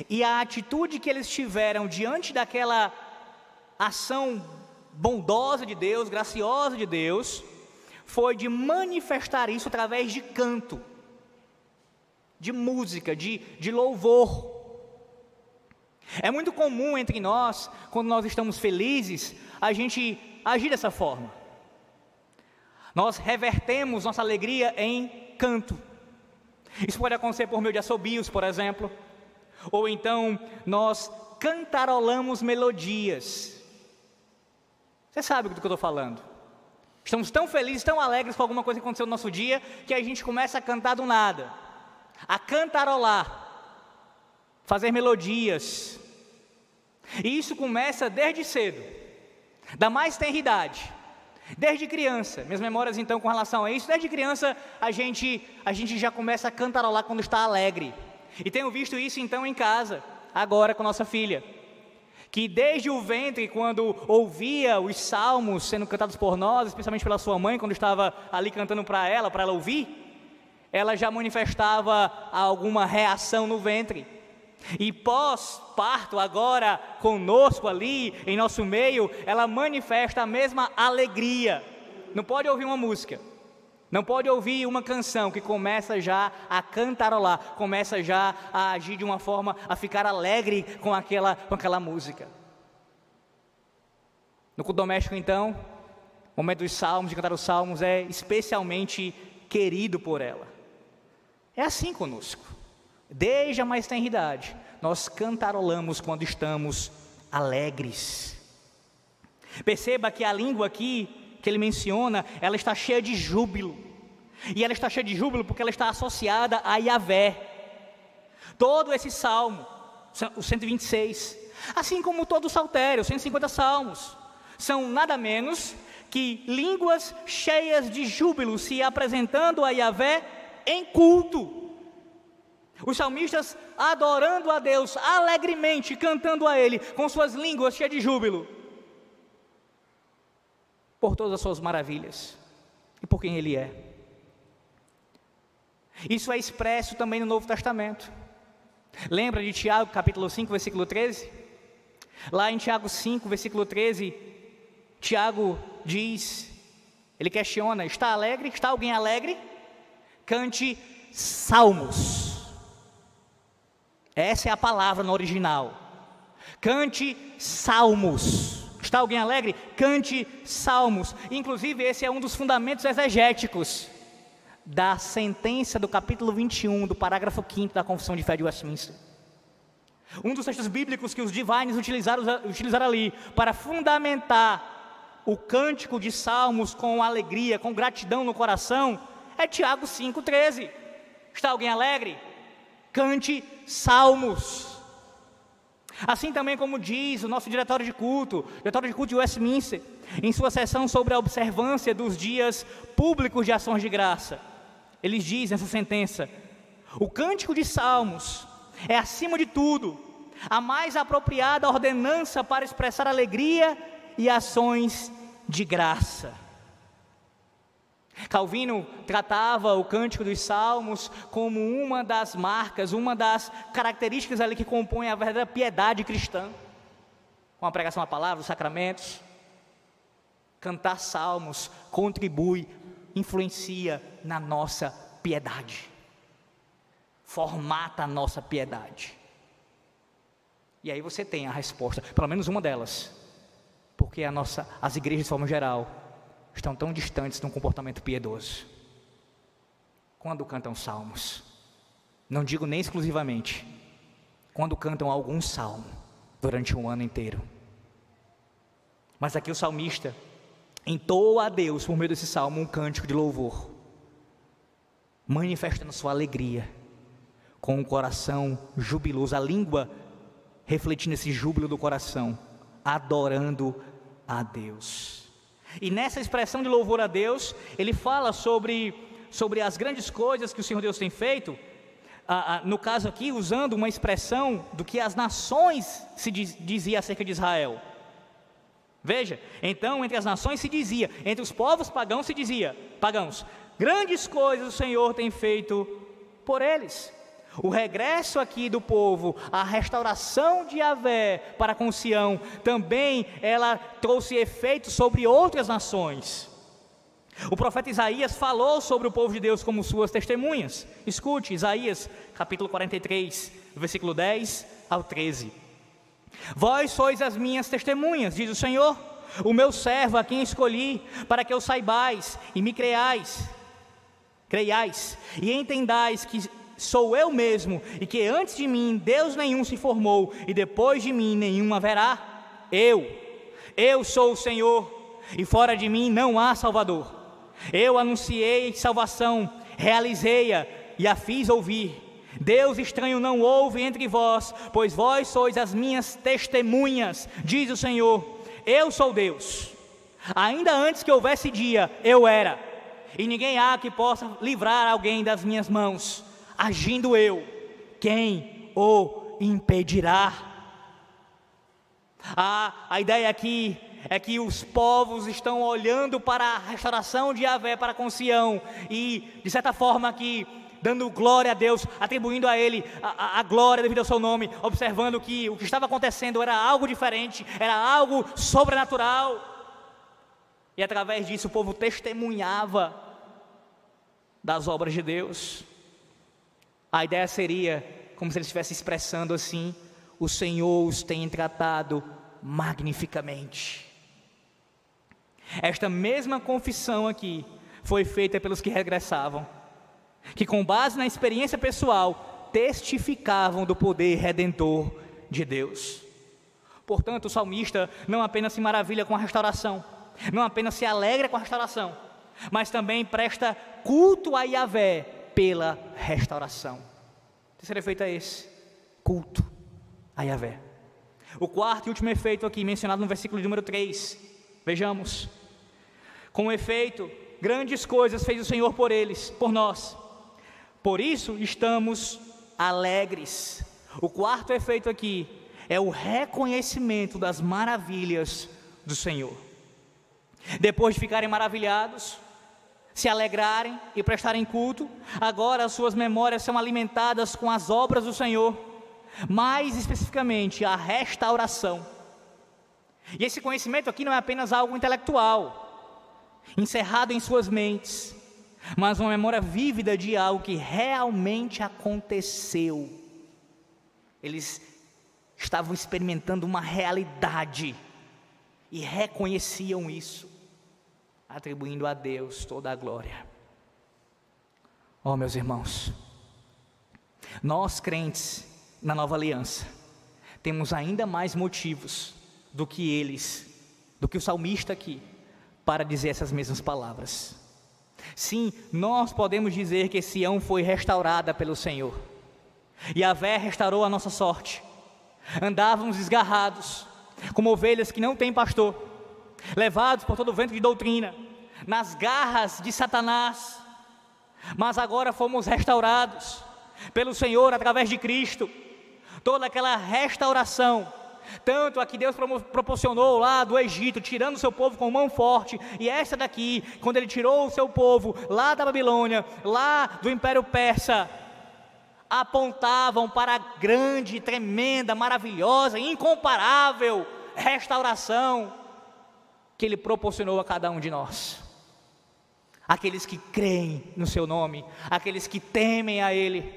e a atitude que eles tiveram diante daquela ação bondosa de Deus, graciosa de Deus, foi de manifestar isso através de canto, de música, de louvor. É muito comum entre nós, quando nós estamos felizes, a gente agir dessa forma. Nós revertemos nossa alegria em canto. Isso pode acontecer por meio de assobios, por exemplo, ou então nós cantarolamos melodias. Você sabe do que eu estou falando. Estamos tão felizes, tão alegres com alguma coisa que aconteceu no nosso dia, que a gente começa a cantar do nada, a cantarolar. fazer melodias. E isso começa desde cedo, da mais tenra idade, desde criança. Minhas memórias então com relação a isso, desde criança a gente já começa a cantarolar quando está alegre. E tenho visto isso então em casa, agora com nossa filha, que desde o ventre, quando ouvia os salmos sendo cantados por nós, especialmente pela sua mãe, quando estava ali cantando para ela ouvir, ela já manifestava alguma reação no ventre. E pós-parto, agora conosco ali, em nosso meio, ela manifesta a mesma alegria. Não pode ouvir uma música, não pode ouvir uma canção que começa já a cantarolar, começa já a agir de uma forma, a ficar alegre com aquela música. No culto doméstico então, o momento dos salmos, de cantar os salmos, é especialmente querido por ela. É assim conosco, desde a mais tenra idade, nós cantarolamos quando estamos alegres. Perceba que a língua aqui, que ele menciona, ela está cheia de júbilo, e ela está cheia de júbilo porque ela está associada a Yahvé. Todo esse salmo, o 126, assim como todo o saltério, os 150 salmos, são nada menos que línguas cheias de júbilo, se apresentando a Yahvé em culto. Os salmistas adorando a Deus alegremente, cantando a Ele com suas línguas cheias de júbilo, por todas as suas maravilhas e por quem Ele é. Isso é expresso também no Novo Testamento. Lembra de Tiago capítulo 5, versículo 13? Lá em Tiago 5, versículo 13, Tiago diz, ele questiona: está alegre? Está alguém alegre? Cante salmos. Essa é a palavra no original. Cante salmos. Está alguém alegre? Cante salmos. Inclusive esse é um dos fundamentos exegéticos da sentença do capítulo 21, do parágrafo 5º da Confissão de Fé de Westminster. Um dos textos bíblicos que os divines utilizaram ali para fundamentar o cântico de salmos com alegria, com gratidão no coração, é Tiago 5,13. Está alguém alegre? Cante salmos. Assim também como diz o nosso diretório de culto de Westminster, em sua sessão sobre a observância dos dias públicos de ações de graça, eles dizem nessa sentença: o cântico de salmos é, acima de tudo, a mais apropriada ordenança para expressar alegria e ações de graça. Calvino tratava o cântico dos salmos como uma das marcas, uma das características ali que compõem a verdadeira piedade cristã, com a pregação da palavra, os sacramentos. Cantar salmos contribui, influencia na nossa piedade, formata a nossa piedade. E aí você tem a resposta, pelo menos uma delas, porque as igrejas de forma geral estão tão distantes de um comportamento piedoso. Quando cantam salmos, não digo nem exclusivamente, quando cantam algum salmo durante um ano inteiro. Mas aqui o salmista entoa a Deus, por meio desse salmo, um cântico de louvor, manifestando sua alegria, com um coração jubiloso, a língua refletindo esse júbilo do coração, adorando a Deus. E nessa expressão de louvor a Deus, ele fala sobre as grandes coisas que o Senhor Deus tem feito, no caso aqui, usando uma expressão do que as nações se dizia acerca de Israel. Veja, então entre as nações se dizia, entre os povos pagãos se dizia, grandes coisas o Senhor tem feito por eles. O regresso aqui do povo, a restauração de Yahvé para com Sião, também ela trouxe efeitos sobre outras nações. O profeta Isaías falou sobre o povo de Deus como suas testemunhas. Escute, Isaías capítulo 43, versículo 10 ao 13. Vós sois as minhas testemunhas, diz o Senhor, o meu servo a quem escolhi, para que eu saibais e me creiais e entendais que sou eu mesmo, e que antes de mim Deus nenhum se formou, e depois de mim nenhum haverá. Eu sou o Senhor, e fora de mim não há Salvador. Eu anunciei salvação, realizei-a e a fiz ouvir. Deus estranho não houve entre vós, pois vós sois as minhas testemunhas, diz o Senhor. Eu sou Deus. Ainda antes que houvesse dia, eu era, e ninguém há que possa livrar alguém das minhas mãos. Agindo eu, quem o impedirá? A ideia aqui é que os povos estão olhando para a restauração de Yahvé para com Sião, e de certa forma aqui, dando glória a Deus, atribuindo a Ele a glória devido ao seu nome, observando que o que estava acontecendo era algo diferente, era algo sobrenatural, e através disso o povo testemunhava das obras de Deus. A ideia seria como se ele estivesse expressando assim: o Senhor os tem tratado magnificamente. Esta mesma confissão aqui foi feita pelos que regressavam, que com base na experiência pessoal testificavam do poder redentor de Deus. Portanto, o salmista não apenas se maravilha com a restauração, não apenas se alegra com a restauração, mas também presta culto a Yahvé pela restauração. O terceiro efeito é esse: culto a Yahvé. O quarto e último efeito aqui mencionado no versículo número 3, vejamos: com efeito, grandes coisas fez o Senhor por eles, por nós, por isso estamos alegres. O quarto efeito aqui é o reconhecimento das maravilhas do Senhor. Depois de ficarem maravilhados, se alegrarem e prestarem culto, agora as suas memórias são alimentadas com as obras do Senhor, mais especificamente a restauração. E esse conhecimento aqui não é apenas algo intelectual, encerrado em suas mentes, mas uma memória vívida de algo que realmente aconteceu. Eles estavam experimentando uma realidade e reconheciam isso, atribuindo a Deus toda a glória. Oh, meus irmãos, nós crentes na nova aliança temos ainda mais motivos do que eles, do que o salmista aqui, para dizer essas mesmas palavras. Sim, nós podemos dizer que Sião foi restaurada pelo Senhor. Yahvé restaurou a nossa sorte. Andávamos desgarrados, como ovelhas que não têm pastor, levados por todo o vento de doutrina, nas garras de Satanás, mas agora fomos restaurados pelo Senhor através de Cristo. Toda aquela restauração, tanto a que Deus proporcionou lá do Egito, tirando o seu povo com mão forte, e essa daqui, quando Ele tirou o seu povo lá da Babilônia, lá do Império Persa, apontavam para a grande, tremenda, maravilhosa, incomparável restauração que Ele proporcionou a cada um de nós. Aqueles que creem no seu nome, aqueles que temem a Ele.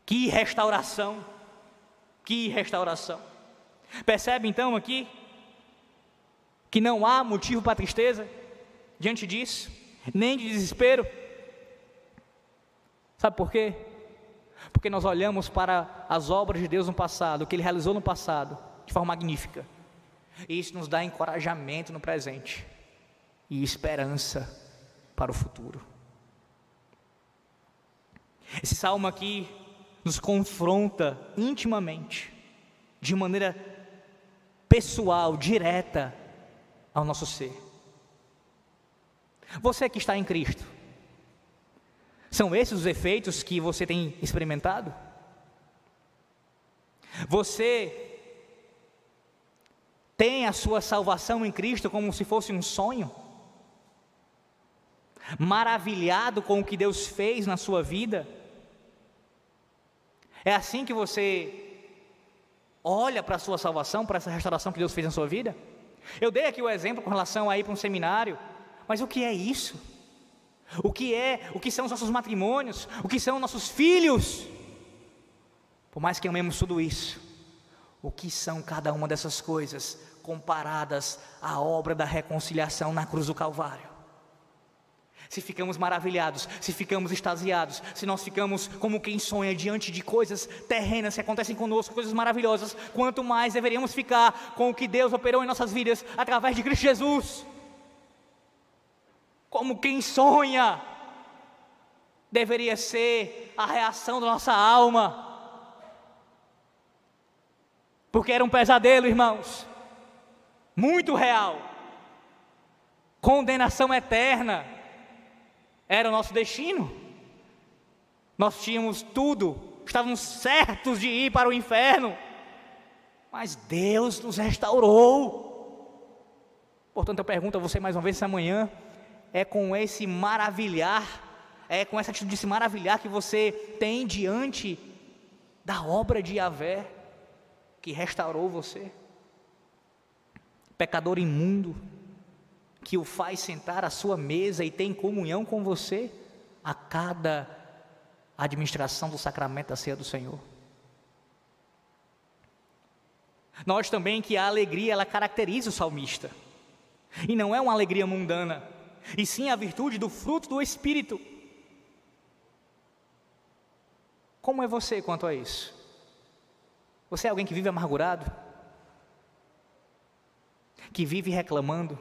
Que restauração! Que restauração! Percebe então aqui que não há motivo para tristeza diante disso, nem de desespero. Sabe por quê? Porque nós olhamos para as obras de Deus no passado, o que Ele realizou no passado, de forma magnífica, e isso nos dá encorajamento no presente e esperança para o futuro. Esse salmo aqui nos confronta intimamente, de maneira pessoal, direta ao nosso ser. Você que está em Cristo, são esses os efeitos que você tem experimentado? Você tem a sua salvação em Cristo como se fosse um sonho? Maravilhado com o que Deus fez na sua vida? É assim que você olha para a sua salvação, para essa restauração que Deus fez na sua vida? Eu dei aqui o exemplo com relação a ir para um seminário, mas o que é isso? O que são os nossos matrimônios? O que são nossos filhos? Por mais que amemos tudo isso, o que são cada uma dessas coisas comparadas à obra da reconciliação na cruz do Calvário? Se ficamos maravilhados, se ficamos extasiados, se nós ficamos como quem sonha diante de coisas terrenas que acontecem conosco, coisas maravilhosas, quanto mais deveríamos ficar com o que Deus operou em nossas vidas através de Cristo Jesus, como quem sonha. deveria ser a reação da nossa alma. Porque era um pesadelo, irmãos, muito real. Condenação eterna era o nosso destino. Nós tínhamos tudo, estávamos certos de ir para o inferno, mas Deus nos restaurou. Portanto, eu pergunto a você mais uma vez essa manhã, é com esse maravilhar, é com essa atitude de se maravilhar que você tem diante da obra de Yahvé, que restaurou você? Pecador imundo, que o faz sentar à sua mesa e tem comunhão com você a cada administração do sacramento da ceia do Senhor. Nós também que a alegria, ela caracteriza o salmista, e não é uma alegria mundana, e sim a virtude do fruto do Espírito. Como é você quanto a isso? Você é alguém que vive amargurado? Que vive reclamando?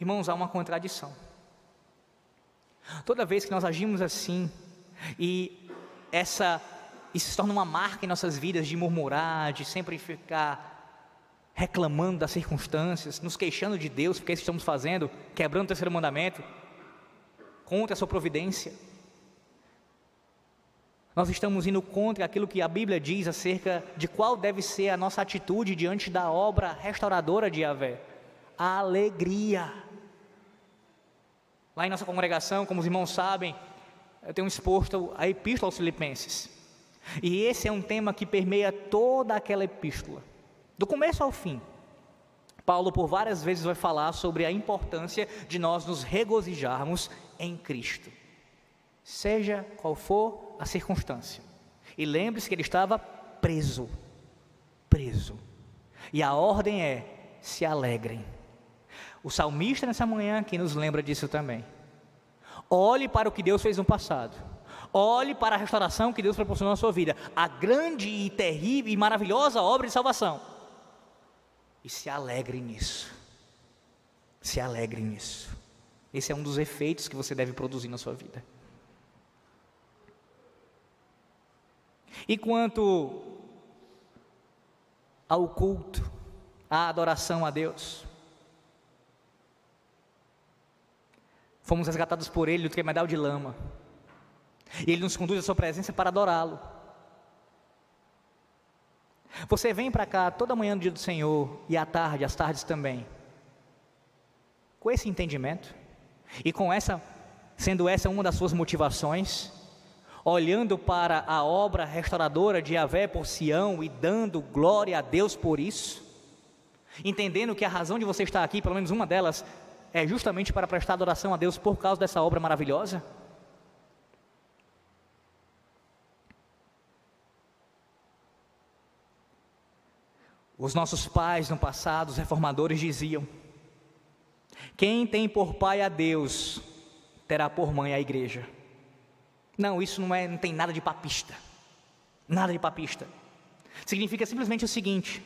Irmãos, há uma contradição. Toda vez que nós agimos assim, e isso se torna uma marca em nossas vidas, de murmurar, de sempre ficar reclamando das circunstâncias, nos queixando de Deus, porque é isso que estamos fazendo, quebrando o terceiro mandamento, contra a sua providência. Nós estamos indo contra aquilo que a Bíblia diz acerca de qual deve ser a nossa atitude diante da obra restauradora de Yahvé: a alegria. Lá em nossa congregação, como os irmãos sabem, eu tenho exposto a Epístola aos Filipenses, e esse é um tema que permeia toda aquela epístola, do começo ao fim. Paulo por várias vezes vai falar sobre a importância de nós nos regozijarmos em Cristo, seja qual for a circunstância. E lembre-se que ele estava preso, e a ordem é: se alegrem. O salmista nessa manhã aqui nos lembra disso também. Olhe para o que Deus fez no passado, olhe para a restauração que Deus proporcionou na sua vida, a grande e terrível e maravilhosa obra de salvação, e se alegre nisso. Se alegre nisso. Esse é um dos efeitos que você deve produzir na sua vida. E quanto ao culto, à adoração a Deus, fomos resgatados por Ele do tremedal de lama, e Ele nos conduz à sua presença para adorá-lo. Você vem para cá toda manhã no dia do Senhor, e à tarde, às tardes também, com esse entendimento, e com sendo essa uma das suas motivações, olhando para a obra restauradora de Yahvé por Sião e dando glória a Deus por isso, entendendo que a razão de você estar aqui, pelo menos uma delas, é justamente para prestar adoração a Deus por causa dessa obra maravilhosa? Os nossos pais no passado, os reformadores, diziam: quem tem por pai a Deus, terá por mãe a igreja. Não, isso não tem nada de papista. Nada de papista. Significa simplesmente o seguinte: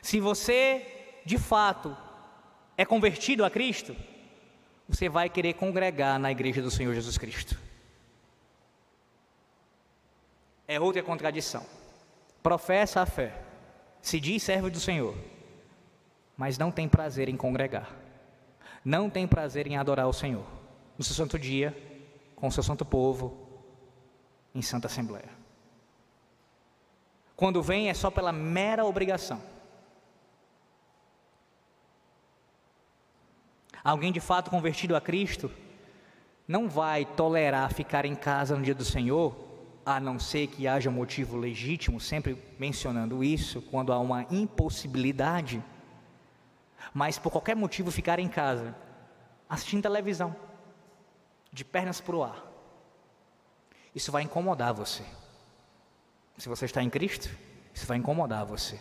se você de fato é convertido a Cristo, você vai querer congregar na igreja do Senhor Jesus Cristo. É outra contradição. Professa a fé, se diz servo do Senhor, mas não tem prazer em congregar, não tem prazer em adorar o Senhor, no seu santo dia, com o seu santo povo, em santa assembleia. Quando vem é só pela mera obrigação. Alguém de fato convertido a Cristo não vai tolerar ficar em casa no dia do Senhor, a não ser que haja motivo legítimo, sempre mencionando isso, quando há uma impossibilidade, mas por qualquer motivo ficar em casa, assistindo televisão, de pernas para o ar. Isso vai incomodar você. Se você está em Cristo, isso vai incomodar você.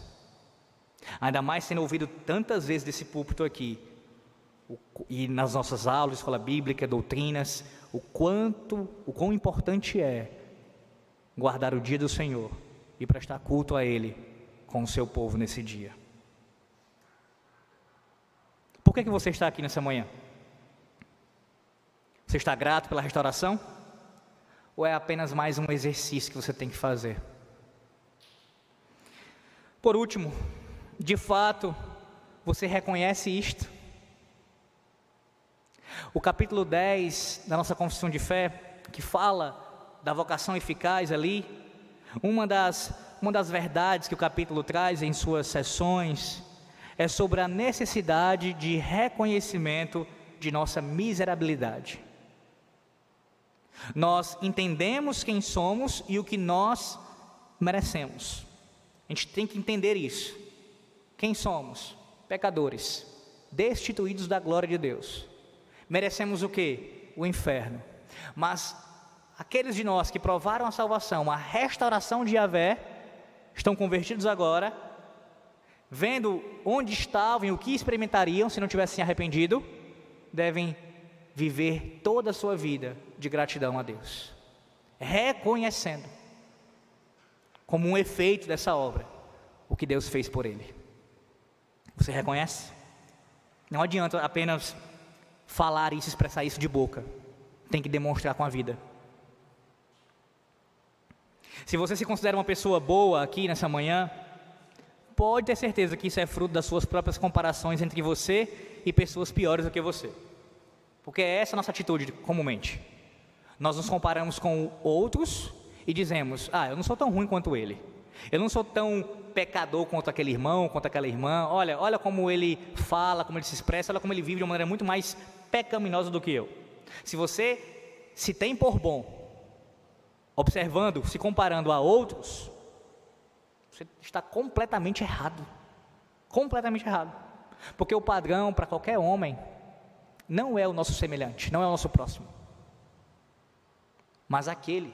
Ainda mais sendo ouvido tantas vezes desse púlpito aqui, e nas nossas aulas, escola bíblica, doutrinas, o quão importante é guardar o dia do Senhor e prestar culto a Ele com o seu povo nesse dia. Por que você está aqui nessa manhã? Você está grato pela restauração? Ou é apenas mais um exercício que você tem que fazer? Por último, de fato, você reconhece isto? O capítulo 10 da nossa confissão de fé, que fala da vocação eficaz ali, uma das verdades que o capítulo traz em suas sessões é sobre a necessidade de reconhecimento de nossa miserabilidade. Nós entendemos quem somos e o que nós merecemos. A gente tem que entender isso. Quem somos? Pecadores, destituídos da glória de Deus. Merecemos o quê? O inferno. Mas aqueles de nós que provaram a salvação, a restauração de Yahvé, estão convertidos agora, vendo onde estavam e o que experimentariam se não tivessem arrependido, devem viver toda a sua vida de gratidão a Deus, reconhecendo como um efeito dessa obra o que Deus fez por ele. Você reconhece? Não adianta apenas falar isso, expressar isso de boca, tem que demonstrar com a vida. Se você se considera uma pessoa boa aqui nessa manhã, pode ter certeza que isso é fruto das suas próprias comparações entre você e pessoas piores do que você, porque é essa a nossa atitude comumente. Nós nos comparamos com outros e dizemos: eu não sou tão ruim quanto ele, eu não sou tão pecador quanto aquele irmão, quanto aquela irmã, olha como ele fala, como ele se expressa, olha como ele vive de uma maneira muito mais pecaminosa do que eu. Se você se tem por bom, observando, se comparando a outros, você está completamente errado, porque o padrão para qualquer homem não é o nosso semelhante, não é o nosso próximo, mas aquele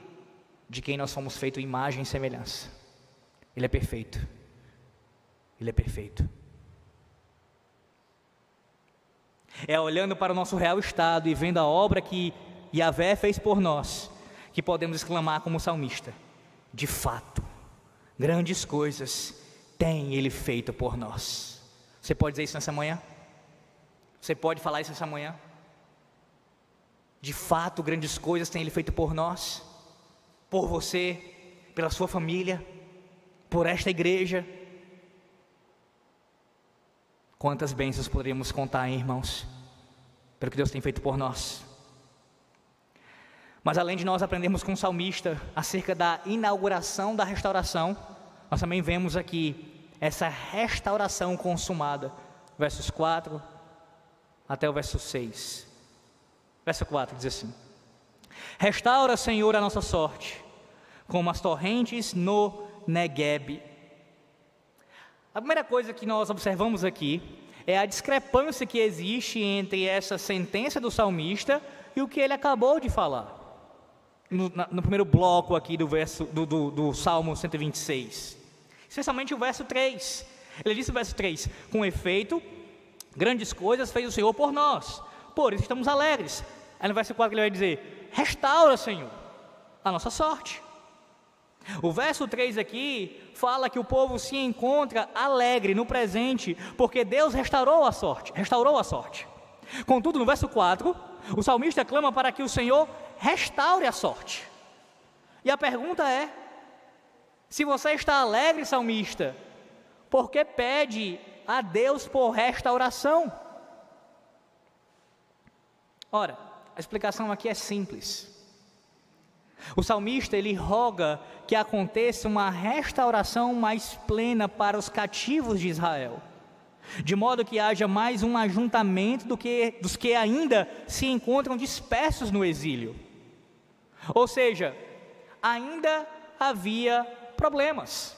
de quem nós somos feitos imagem e semelhança. Ele é perfeito, ele é perfeito. É olhando para o nosso real estado e vendo a obra que Yahvé fez por nós, que podemos exclamar como salmista: de fato, grandes coisas tem Ele feito por nós. Você pode dizer isso nessa manhã? Você pode falar isso nessa manhã? De fato, grandes coisas tem Ele feito por nós, por você, pela sua família, por esta igreja. Quantas bênçãos poderíamos contar, hein, irmãos, pelo que Deus tem feito por nós. Mas além de nós aprendermos com o salmista acerca da inauguração da restauração, nós também vemos aqui essa restauração consumada, versos 4 até o verso 6. Verso 4 diz assim: restaura, Senhor, a nossa sorte, como as torrentes no Neguebe. A primeira coisa que nós observamos aqui é a discrepância que existe entre essa sentença do salmista e o que ele acabou de falar. No primeiro bloco aqui do Salmo 126, especialmente o verso 3, ele disse no verso 3: com efeito, grandes coisas fez o Senhor por nós, por isso estamos alegres. Aí no verso 4 ele vai dizer: restaura, Senhor, a nossa sorte. O verso 3 aqui fala que o povo se encontra alegre no presente, porque Deus restaurou a sorte. Contudo, no verso 4, o salmista clama para que o Senhor restaure a sorte. E a pergunta é: se você está alegre, salmista, por que pede a Deus por restauração? Ora, a explicação aqui é simples. O salmista, ele roga que aconteça uma restauração mais plena para os cativos de Israel, de modo que haja mais um ajuntamento dos que ainda se encontram dispersos no exílio. Ou seja, ainda havia problemas,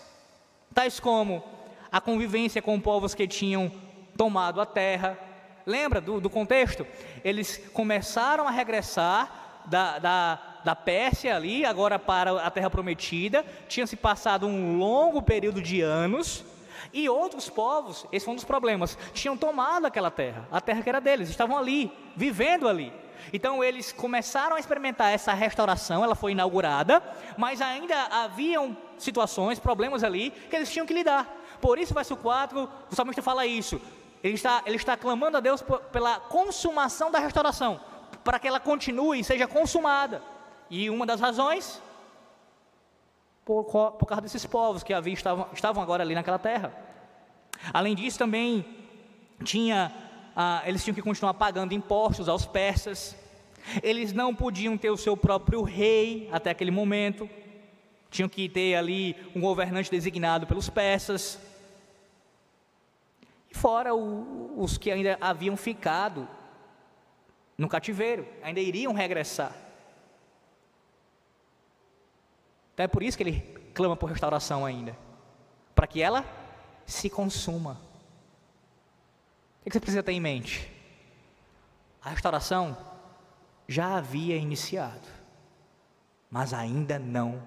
tais como a convivência com povos que tinham tomado a terra. Lembra do contexto? Eles começaram a regressar da Pérsia ali, agora para a terra prometida. Tinha se passado um longo período de anos, e outros povos, esse foi um dos problemas, tinham tomado aquela terra, a terra que era deles, estavam ali, vivendo ali. Então eles começaram a experimentar essa restauração, ela foi inaugurada, mas ainda haviam situações, problemas ali, que eles tinham que lidar. Por isso, verso 4, o salmista fala isso, ele está clamando a Deus pela consumação da restauração. para que ela continue e seja consumada. E uma das razões, por causa desses povos que estavam agora ali naquela terra. Além disso, também eles tinham que continuar pagando impostos aos persas. Eles não podiam ter o seu próprio rei até aquele momento. Tinham que ter ali um governante designado pelos persas. E fora os que ainda haviam ficado no cativeiro, ainda iriam regressar. Então é por isso que ele clama por restauração ainda, para que ela se consuma. O que você precisa ter em mente? A restauração já havia iniciado, mas ainda não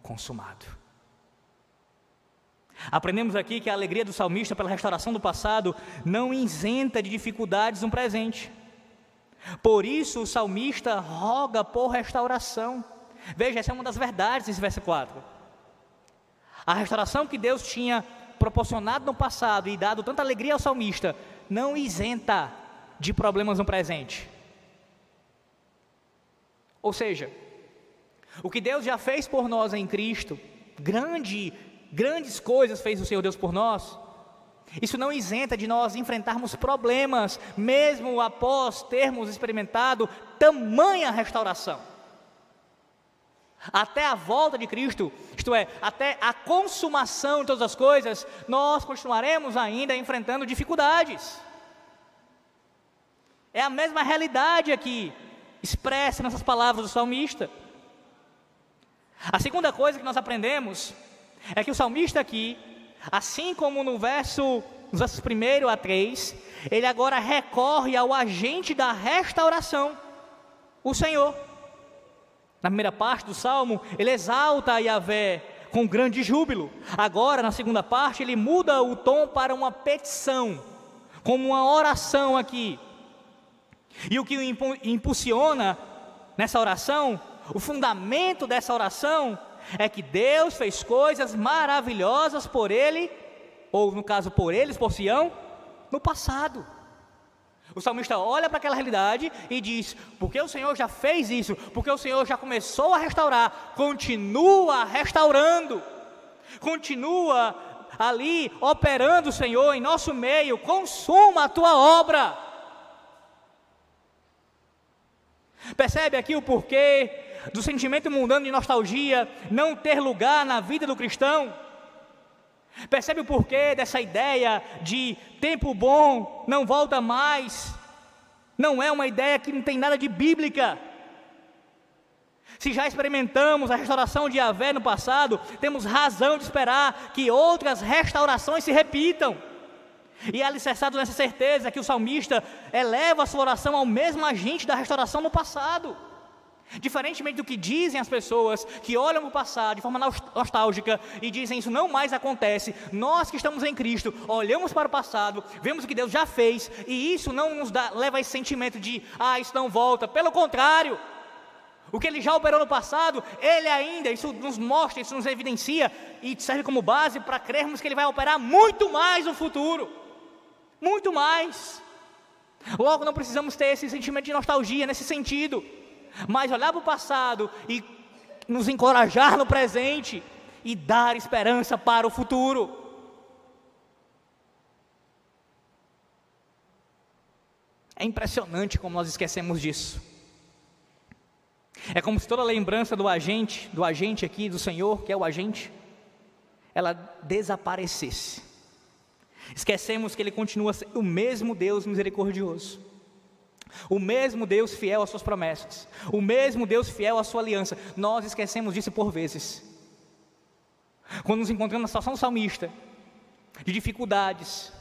consumado. Aprendemos aqui que a alegria do salmista pela restauração do passado não isenta de dificuldades no presente. Por isso o salmista roga por restauração. Veja, essa é uma das verdades desse verso 4. A restauração que Deus tinha proporcionado no passado e dado tanta alegria ao salmista, não isenta de problemas no presente. Ou seja, o que Deus já fez por nós em Cristo, grandes coisas fez o Senhor Deus por nós, isso não isenta de nós enfrentarmos problemas, mesmo após termos experimentado tamanha restauração. Até a volta de Cristo, isto é, até a consumação de todas as coisas, nós continuaremos ainda enfrentando dificuldades. É a mesma realidade aqui, expressa nessas palavras do salmista. A segunda coisa que nós aprendemos é que o salmista aqui, assim como nos versos 1 a 3, ele agora recorre ao agente da restauração, o Senhor. Na primeira parte do salmo, ele exalta a Yahvé com grande júbilo. Agora, na segunda parte, ele muda o tom para uma petição, como uma oração aqui. E o que o impulsiona nessa oração, o fundamento dessa oração, é que Deus fez coisas maravilhosas por ele, ou no caso por eles, por Sião, no passado. O salmista olha para aquela realidade e diz: porque o Senhor já fez isso, porque o Senhor já começou a restaurar, continua restaurando, continua ali operando o Senhor em nosso meio, consuma a tua obra. Percebe aqui o porquê do sentimento mundano de nostalgia não ter lugar na vida do cristão? Percebe o porquê dessa ideia de tempo bom não volta mais? Não é uma ideia que não tem nada de bíblica. Se já experimentamos a restauração de Yahvé no passado, temos razão de esperar que outras restaurações se repitam. E alicerçado nessa certeza que o salmista eleva a sua oração ao mesmo agente da restauração no passado. Diferentemente do que dizem as pessoas que olham para o passado de forma nostálgica e dizem isso não mais acontece, nós que estamos em Cristo olhamos para o passado, vemos o que Deus já fez e isso não nos leva a esse sentimento de isso não volta. Pelo contrário, o que Ele já operou no passado, Ele ainda, isso nos mostra, isso nos evidencia e serve como base para crermos que Ele vai operar muito mais no futuro, muito mais. Logo não precisamos ter esse sentimento de nostalgia nesse sentido, mas olhar para o passado e nos encorajar no presente e dar esperança para o futuro. É impressionante como nós esquecemos disso. É como se toda lembrança do agente aqui, do Senhor, que é o agente, ela desaparecesse. Esquecemos que Ele continua sendo o mesmo Deus misericordioso, o mesmo Deus fiel às suas promessas, o mesmo Deus fiel à sua aliança. Nós esquecemos disso por vezes. Quando nos encontramos na situação do salmista, de dificuldades,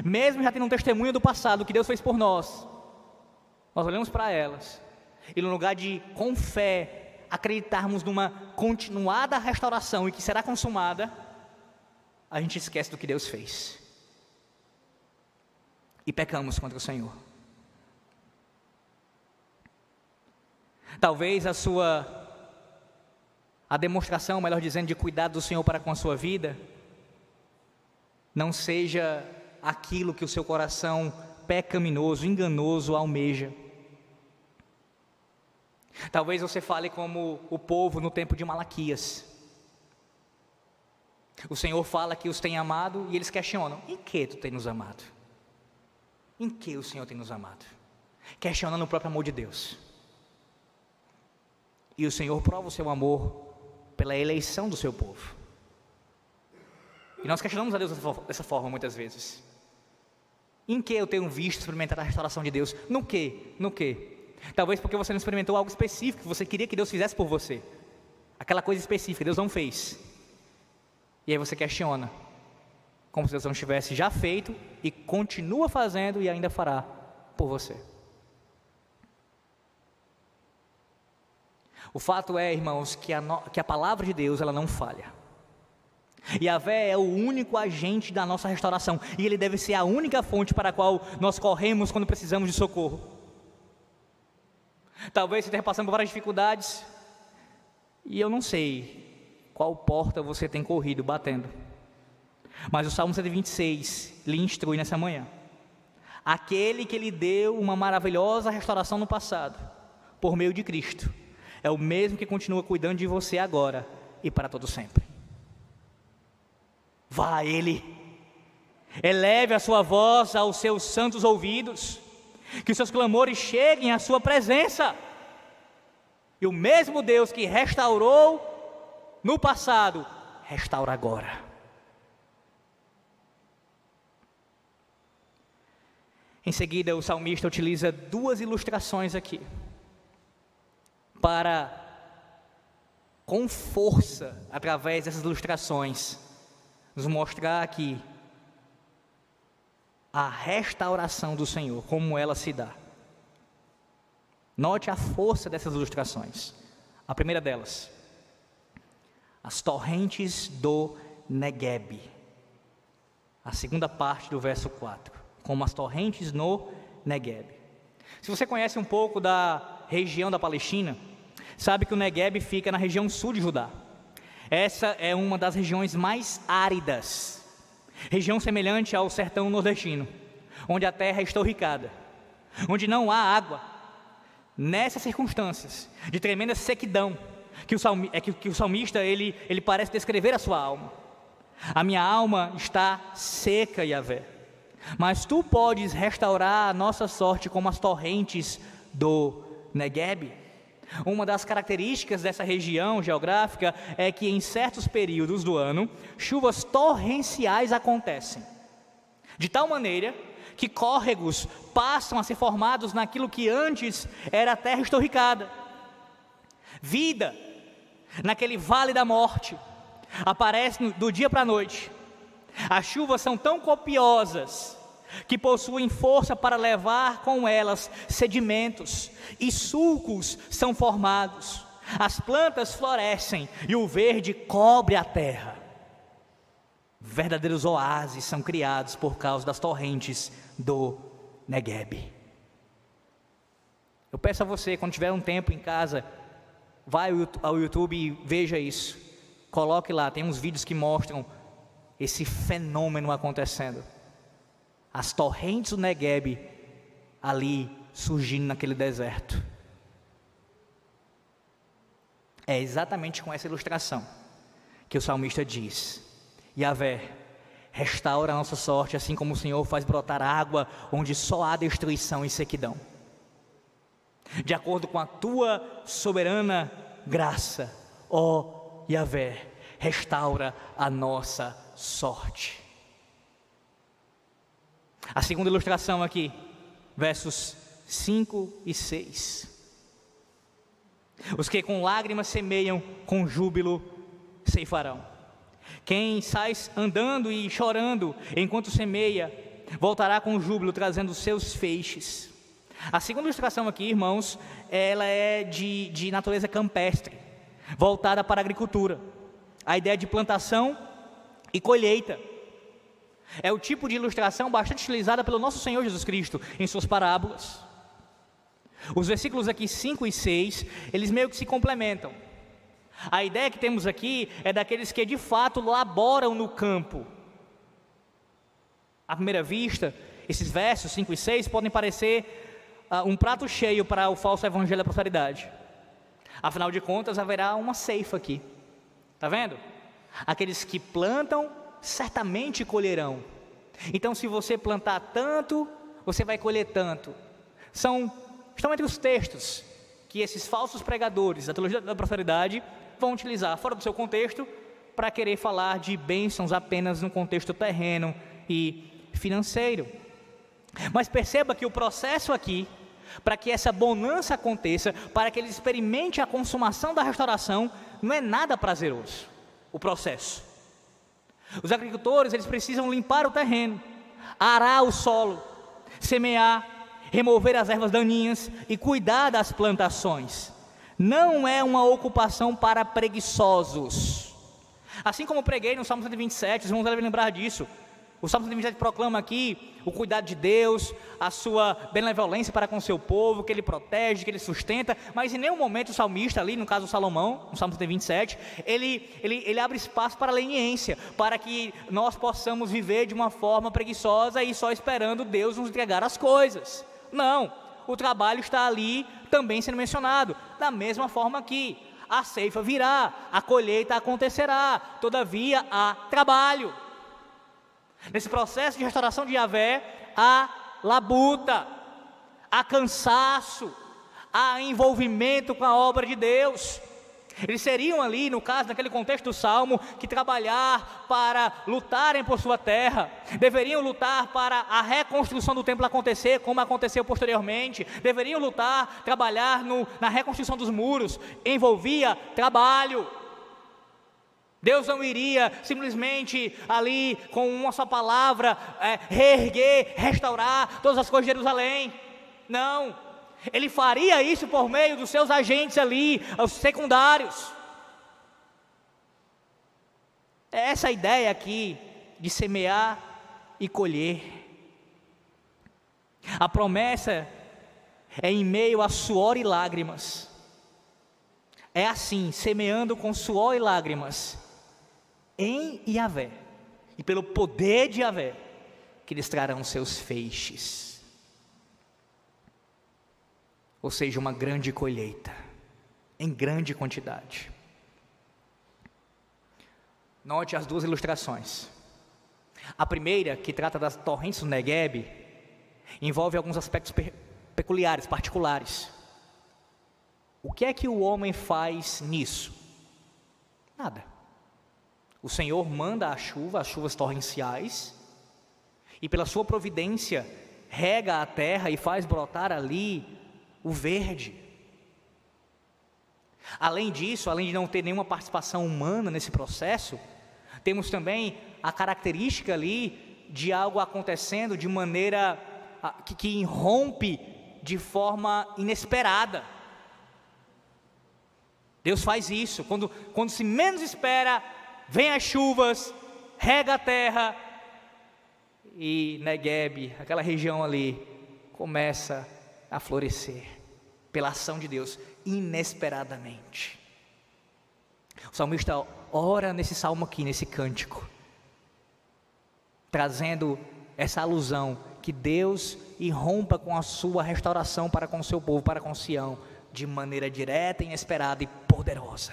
mesmo já tendo um testemunho do passado, que Deus fez por nós olhamos para elas, e no lugar de, com fé, acreditarmos numa continuada restauração e que será consumada, a gente esquece do que Deus fez, e pecamos contra o Senhor. Talvez a demonstração, melhor dizendo, de cuidado do Senhor para com a sua vida, não seja aquilo que o seu coração pecaminoso, enganoso almeja. Talvez você fale como o povo no tempo de Malaquias. O Senhor fala que os tem amado e eles questionam: em que tu tem nos amado? Em que o Senhor tem nos amado? Questionando o próprio amor de Deus. E o Senhor prova o seu amor pela eleição do seu povo. E nós questionamos a Deus dessa forma muitas vezes. Em que eu tenho visto experimentar a restauração de Deus? No que? No que? Talvez porque você não experimentou algo específico que você queria que Deus fizesse por você. Aquela coisa específica, Deus não fez. E aí você questiona, como se Deus não tivesse já feito e continua fazendo e ainda fará por você. O fato é, irmãos, que a palavra de Deus, ela não falha. Yahvé é o único agente da nossa restauração, e Ele deve ser a única fonte para a qual nós corremos quando precisamos de socorro. Talvez você esteja passando por várias dificuldades, e eu não sei qual porta você tem corrido, batendo. Mas o Salmo 126 lhe instrui nessa manhã. Aquele que lhe deu uma maravilhosa restauração no passado, por meio de Cristo, é o mesmo que continua cuidando de você agora e para todo sempre. Vá a Ele, eleve a sua voz aos seus santos ouvidos, que os seus clamores cheguem à sua presença, e o mesmo Deus que restaurou no passado, restaura agora. Em seguida, o salmista utiliza duas ilustrações aqui, para, com força, através dessas ilustrações, nos mostrar aqui a restauração do Senhor, como ela se dá. Note a força dessas ilustrações. A primeira delas, as torrentes do Negueb. A segunda parte do verso 4, como as torrentes no Negueb. Se você conhece um pouco da região da Palestina, sabe que o Negueb fica na região sul de Judá. Essa é uma das regiões mais áridas, região semelhante ao sertão nordestino, onde a terra é estorricada, onde não há água. Nessas circunstâncias de tremenda sequidão, que o salmista ele parece descrever a sua alma. A minha alma está seca, Yahvé, mas tu podes restaurar a nossa sorte como as torrentes do Negueb. Uma das características dessa região geográfica é que em certos períodos do ano, chuvas torrenciais acontecem, de tal maneira que córregos passam a ser formados naquilo que antes era terra estorricada. Vida, naquele vale da morte, aparece do dia para a noite. As chuvas são tão copiosas que possuem força para levar com elas sedimentos, e sulcos são formados, as plantas florescem e o verde cobre a terra. Verdadeiros oásis são criados por causa das torrentes do Negueb. Eu peço a você, quando tiver um tempo em casa, vai ao YouTube e veja isso, coloque lá, tem uns vídeos que mostram esse fenômeno acontecendo. As torrentes do Negueb ali surgindo naquele deserto. É exatamente com essa ilustração que o salmista diz: Yahvé, restaura a nossa sorte, assim como o Senhor faz brotar água onde só há destruição e sequidão. De acordo com a tua soberana graça, ó Yahvé, restaura a nossa sorte. A segunda ilustração aqui, versos 5 e 6. Os que com lágrimas semeiam, com júbilo ceifarão. Quem sai andando e chorando enquanto semeia, voltará com júbilo, trazendo seus feixes. A segunda ilustração aqui, irmãos, ela é de natureza campestre, voltada para a agricultura. A ideia de plantação e colheita. É o tipo de ilustração bastante utilizada pelo nosso Senhor Jesus Cristo em suas parábolas. Os versículos aqui 5 e 6, eles meio que se complementam. A ideia que temos aqui é daqueles que de fato laboram no campo. À primeira vista, esses versos 5 e 6 podem parecer um prato cheio para o falso evangelho da prosperidade. Afinal de contas, haverá uma ceifa aqui. Está vendo? Aqueles que plantam, certamente colherão. Então, se você plantar tanto, você vai colher tanto. Estão entre os textos que esses falsos pregadores da teologia da prosperidade vão utilizar fora do seu contexto para querer falar de bênçãos apenas no contexto terreno e financeiro. Mas perceba que o processo aqui, para que essa bonança aconteça, para que ele experimente a consumação da restauração, não é nada prazeroso, o processo. Os agricultores, eles precisam limpar o terreno, arar o solo, semear, remover as ervas daninhas e cuidar das plantações. Não é uma ocupação para preguiçosos. Assim como eu preguei no Salmo 127, os irmãos devem lembrar disso. O Salmo 127 proclama aqui o cuidado de Deus, a sua benevolência para com o seu povo, que Ele protege, que Ele sustenta, mas em nenhum momento o salmista ali, no caso Salomão, no Salmo 127, ele abre espaço para a leniência, para que nós possamos viver de uma forma preguiçosa e só esperando Deus nos entregar as coisas. Não, o trabalho está ali também sendo mencionado, da mesma forma que a ceifa virá, a colheita acontecerá, todavia há trabalho. Nesse processo de restauração de Yahvé, há labuta, há cansaço, há envolvimento com a obra de Deus. Eles seriam ali, no caso, naquele contexto do Salmo, que trabalhar para lutarem por sua terra, deveriam lutar para a reconstrução do templo acontecer, como aconteceu posteriormente, deveriam lutar, trabalhar na reconstrução dos muros, envolvia trabalho. Deus não iria simplesmente ali com uma só palavra reerguer, restaurar todas as coisas de Jerusalém. Não, Ele faria isso por meio dos seus agentes ali, os secundários. É essa a ideia aqui de semear e colher. A promessa é em meio a suor e lágrimas. É assim, semeando com suor e lágrimas em Yahvé, e pelo poder de Yahvé, que eles trarão seus feixes, ou seja, uma grande colheita, em grande quantidade. Note as duas ilustrações. A primeira, que trata das torrentes do Negueb, envolve alguns aspectos peculiares, particulares. O que é que o homem faz nisso? Nada. O Senhor manda a chuva, as chuvas torrenciais, e pela sua providência, rega a terra e faz brotar ali o verde. Além disso, além de não ter nenhuma participação humana nesse processo, temos também a característica ali de algo acontecendo de maneira que irrompe de forma inesperada. Deus faz isso, quando se menos espera, vem as chuvas, rega a terra, e Negueb, aquela região ali, começa a florescer, pela ação de Deus, inesperadamente. O salmista ora nesse salmo aqui, nesse cântico, trazendo essa alusão, que Deus irrompa com a sua restauração para com o seu povo, para com Sião, de maneira direta, inesperada e poderosa.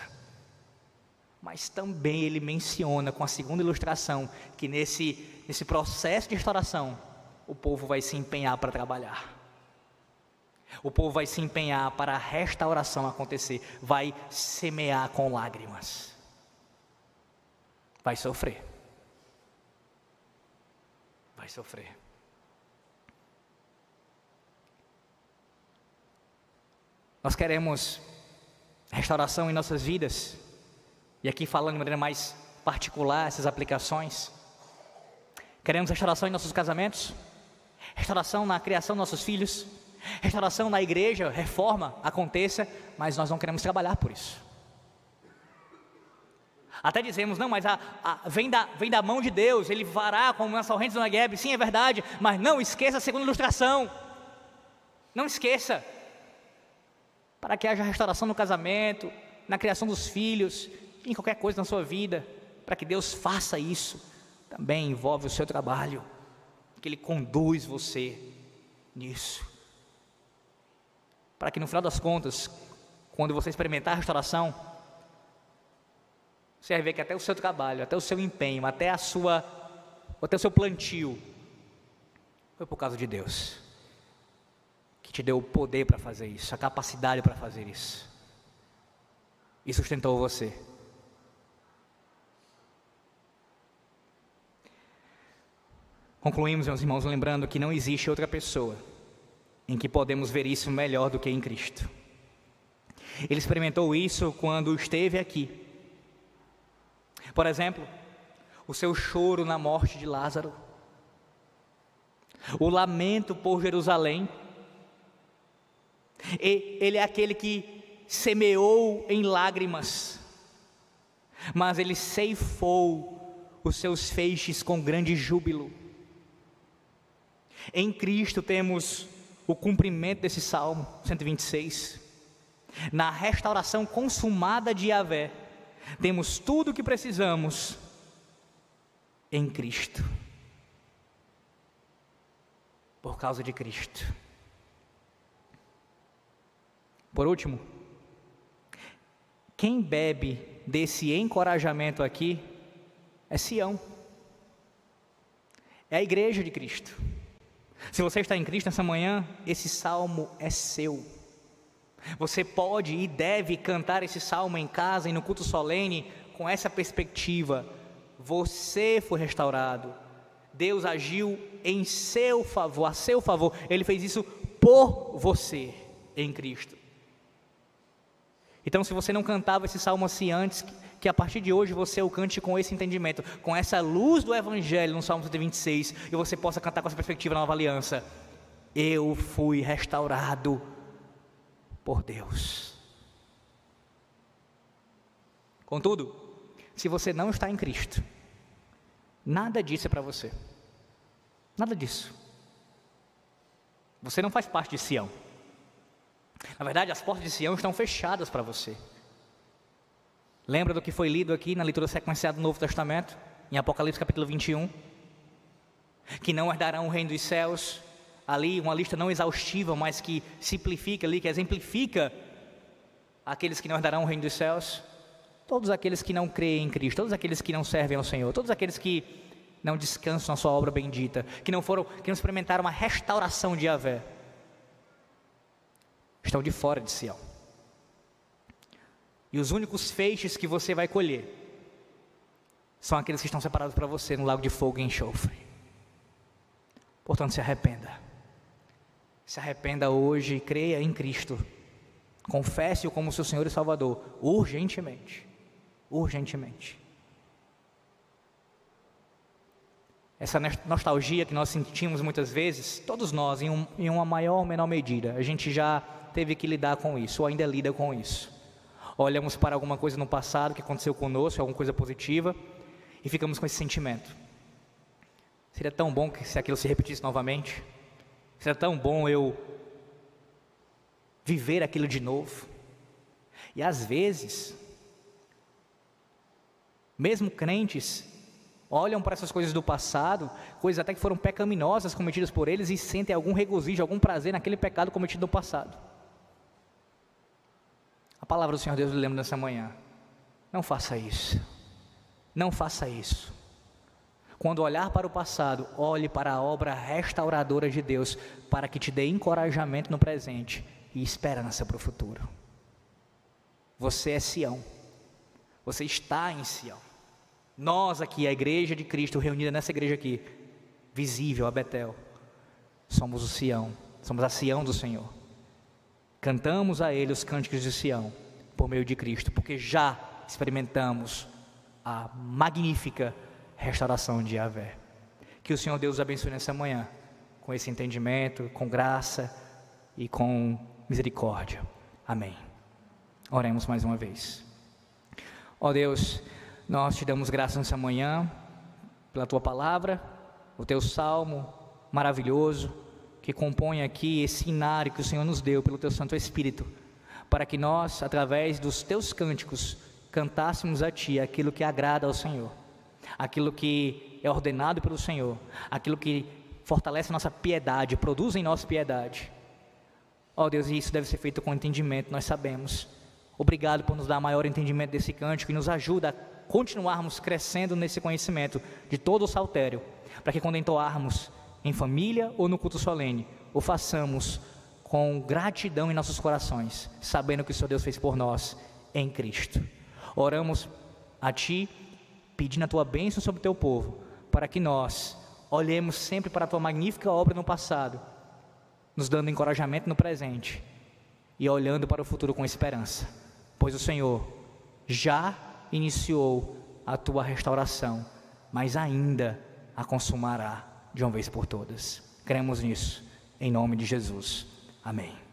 Mas também ele menciona com a segunda ilustração que nesse processo de restauração o povo vai se empenhar para trabalhar. O povo vai se empenhar para a restauração acontecer, vai semear com lágrimas, vai sofrer. Vai sofrer. Nós queremos restauração em nossas vidas. E aqui falando de maneira mais particular essas aplicações. Queremos restauração em nossos casamentos, restauração na criação dos nossos filhos, restauração na igreja, reforma aconteça, mas nós não queremos trabalhar por isso. Até dizemos, não, mas vem da mão de Deus, Ele fará como nas torrentes do Negueb. Sim, é verdade, mas não esqueça a segunda ilustração. Não esqueça, para que haja restauração no casamento, na criação dos filhos, em qualquer coisa na sua vida, para que Deus faça isso, também envolve o seu trabalho, que Ele conduz você nisso, para que no final das contas, quando você experimentar a restauração, você vai ver que até o seu trabalho, até o seu empenho, até o seu plantio, foi por causa de Deus, que te deu o poder para fazer isso, a capacidade para fazer isso, e sustentou você. Concluímos, meus irmãos, lembrando que não existe outra pessoa em que podemos ver isso melhor do que em Cristo. Ele experimentou isso quando esteve aqui. Por exemplo, o seu choro na morte de Lázaro, o lamento por Jerusalém. Ele é aquele que semeou em lágrimas, mas ele ceifou os seus feixes com grande júbilo. Em Cristo temos o cumprimento desse Salmo 126. Na restauração consumada de Yahvé, temos tudo o que precisamos em Cristo, por causa de Cristo. Por último, quem bebe desse encorajamento aqui é Sião, é a igreja de Cristo. Se você está em Cristo nessa manhã, esse salmo é seu. Você pode e deve cantar esse salmo em casa e no culto solene com essa perspectiva: você foi restaurado, Deus agiu em seu favor, a seu favor, Ele fez isso por você em Cristo. Então, se você não cantava esse salmo assim antes, que a partir de hoje você o cante com esse entendimento, com essa luz do Evangelho no Salmo 126, e você possa cantar com essa perspectiva na nova aliança: eu fui restaurado por Deus. Contudo, se você não está em Cristo, nada disso é para você, nada disso. Você não faz parte de Sião. Na verdade, as portas de Sião estão fechadas para você. Lembra do que foi lido aqui na leitura sequenciada do Novo Testamento, em Apocalipse capítulo 21? Que não herdarão o reino dos céus. Ali uma lista não exaustiva, mas que simplifica ali, que exemplifica aqueles que não herdarão o reino dos céus. Todos aqueles que não creem em Cristo, todos aqueles que não servem ao Senhor, todos aqueles que não descansam na sua obra bendita, que não experimentaram a restauração de Yahvé, estão de fora de Sião. E os únicos feixes que você vai colher são aqueles que estão separados para você no lago de fogo e enxofre. Portanto, se arrependa. Se arrependa hoje e creia em Cristo. Confesse-o como seu Senhor e Salvador, urgentemente. Urgentemente. Essa nostalgia que nós sentimos muitas vezes, todos nós, em uma maior ou menor medida, a gente já teve que lidar com isso, ou ainda lida com isso. Olhamos para alguma coisa no passado que aconteceu conosco, alguma coisa positiva, e ficamos com esse sentimento. Seria tão bom que se aquilo se repetisse novamente. Seria tão bom eu viver aquilo de novo. E às vezes, mesmo crentes olham para essas coisas do passado, coisas até que foram pecaminosas cometidas por eles, e sentem algum regozijo, algum prazer naquele pecado cometido no passado. A palavra do Senhor Deus lhe lembra nessa manhã: não faça isso, não faça isso. Quando olhar para o passado, olhe para a obra restauradora de Deus, para que te dê encorajamento no presente e esperança para o futuro. Você é Sião, você está em Sião. Nós aqui, a igreja de Cristo, reunida nessa igreja aqui, visível a Betel, somos o Sião, somos a Sião do Senhor. Cantamos a Ele os cânticos de Sião, por meio de Cristo, porque já experimentamos a magnífica restauração de Yahvé. Que o Senhor Deus os abençoe nessa manhã, com esse entendimento, com graça e com misericórdia. Amém. Oremos mais uma vez. Ó Deus, nós te damos graça nessa manhã, pela Tua palavra, o Teu salmo maravilhoso, que compõe aqui esse inário que o Senhor nos deu pelo Teu Santo Espírito, para que nós, através dos Teus cânticos, cantássemos a Ti aquilo que agrada ao Senhor, aquilo que é ordenado pelo Senhor, aquilo que fortalece a nossa piedade, produz em nós piedade. Ó Deus, e isso deve ser feito com entendimento, nós sabemos, Obrigado por nos dar maior entendimento desse cântico e nos ajuda a continuarmos crescendo nesse conhecimento de todo o saltério, para que quando entoarmos em família ou no culto solene, o façamos com gratidão em nossos corações, sabendo que o Senhor Deus fez por nós em Cristo. Oramos a Ti, pedindo a Tua bênção sobre o Teu povo, para que nós olhemos sempre para a Tua magnífica obra no passado, nos dando encorajamento no presente e olhando para o futuro com esperança, pois o Senhor já iniciou a Tua restauração, mas ainda a consumará de uma vez por todas. Cremos nisso, em nome de Jesus. Amém.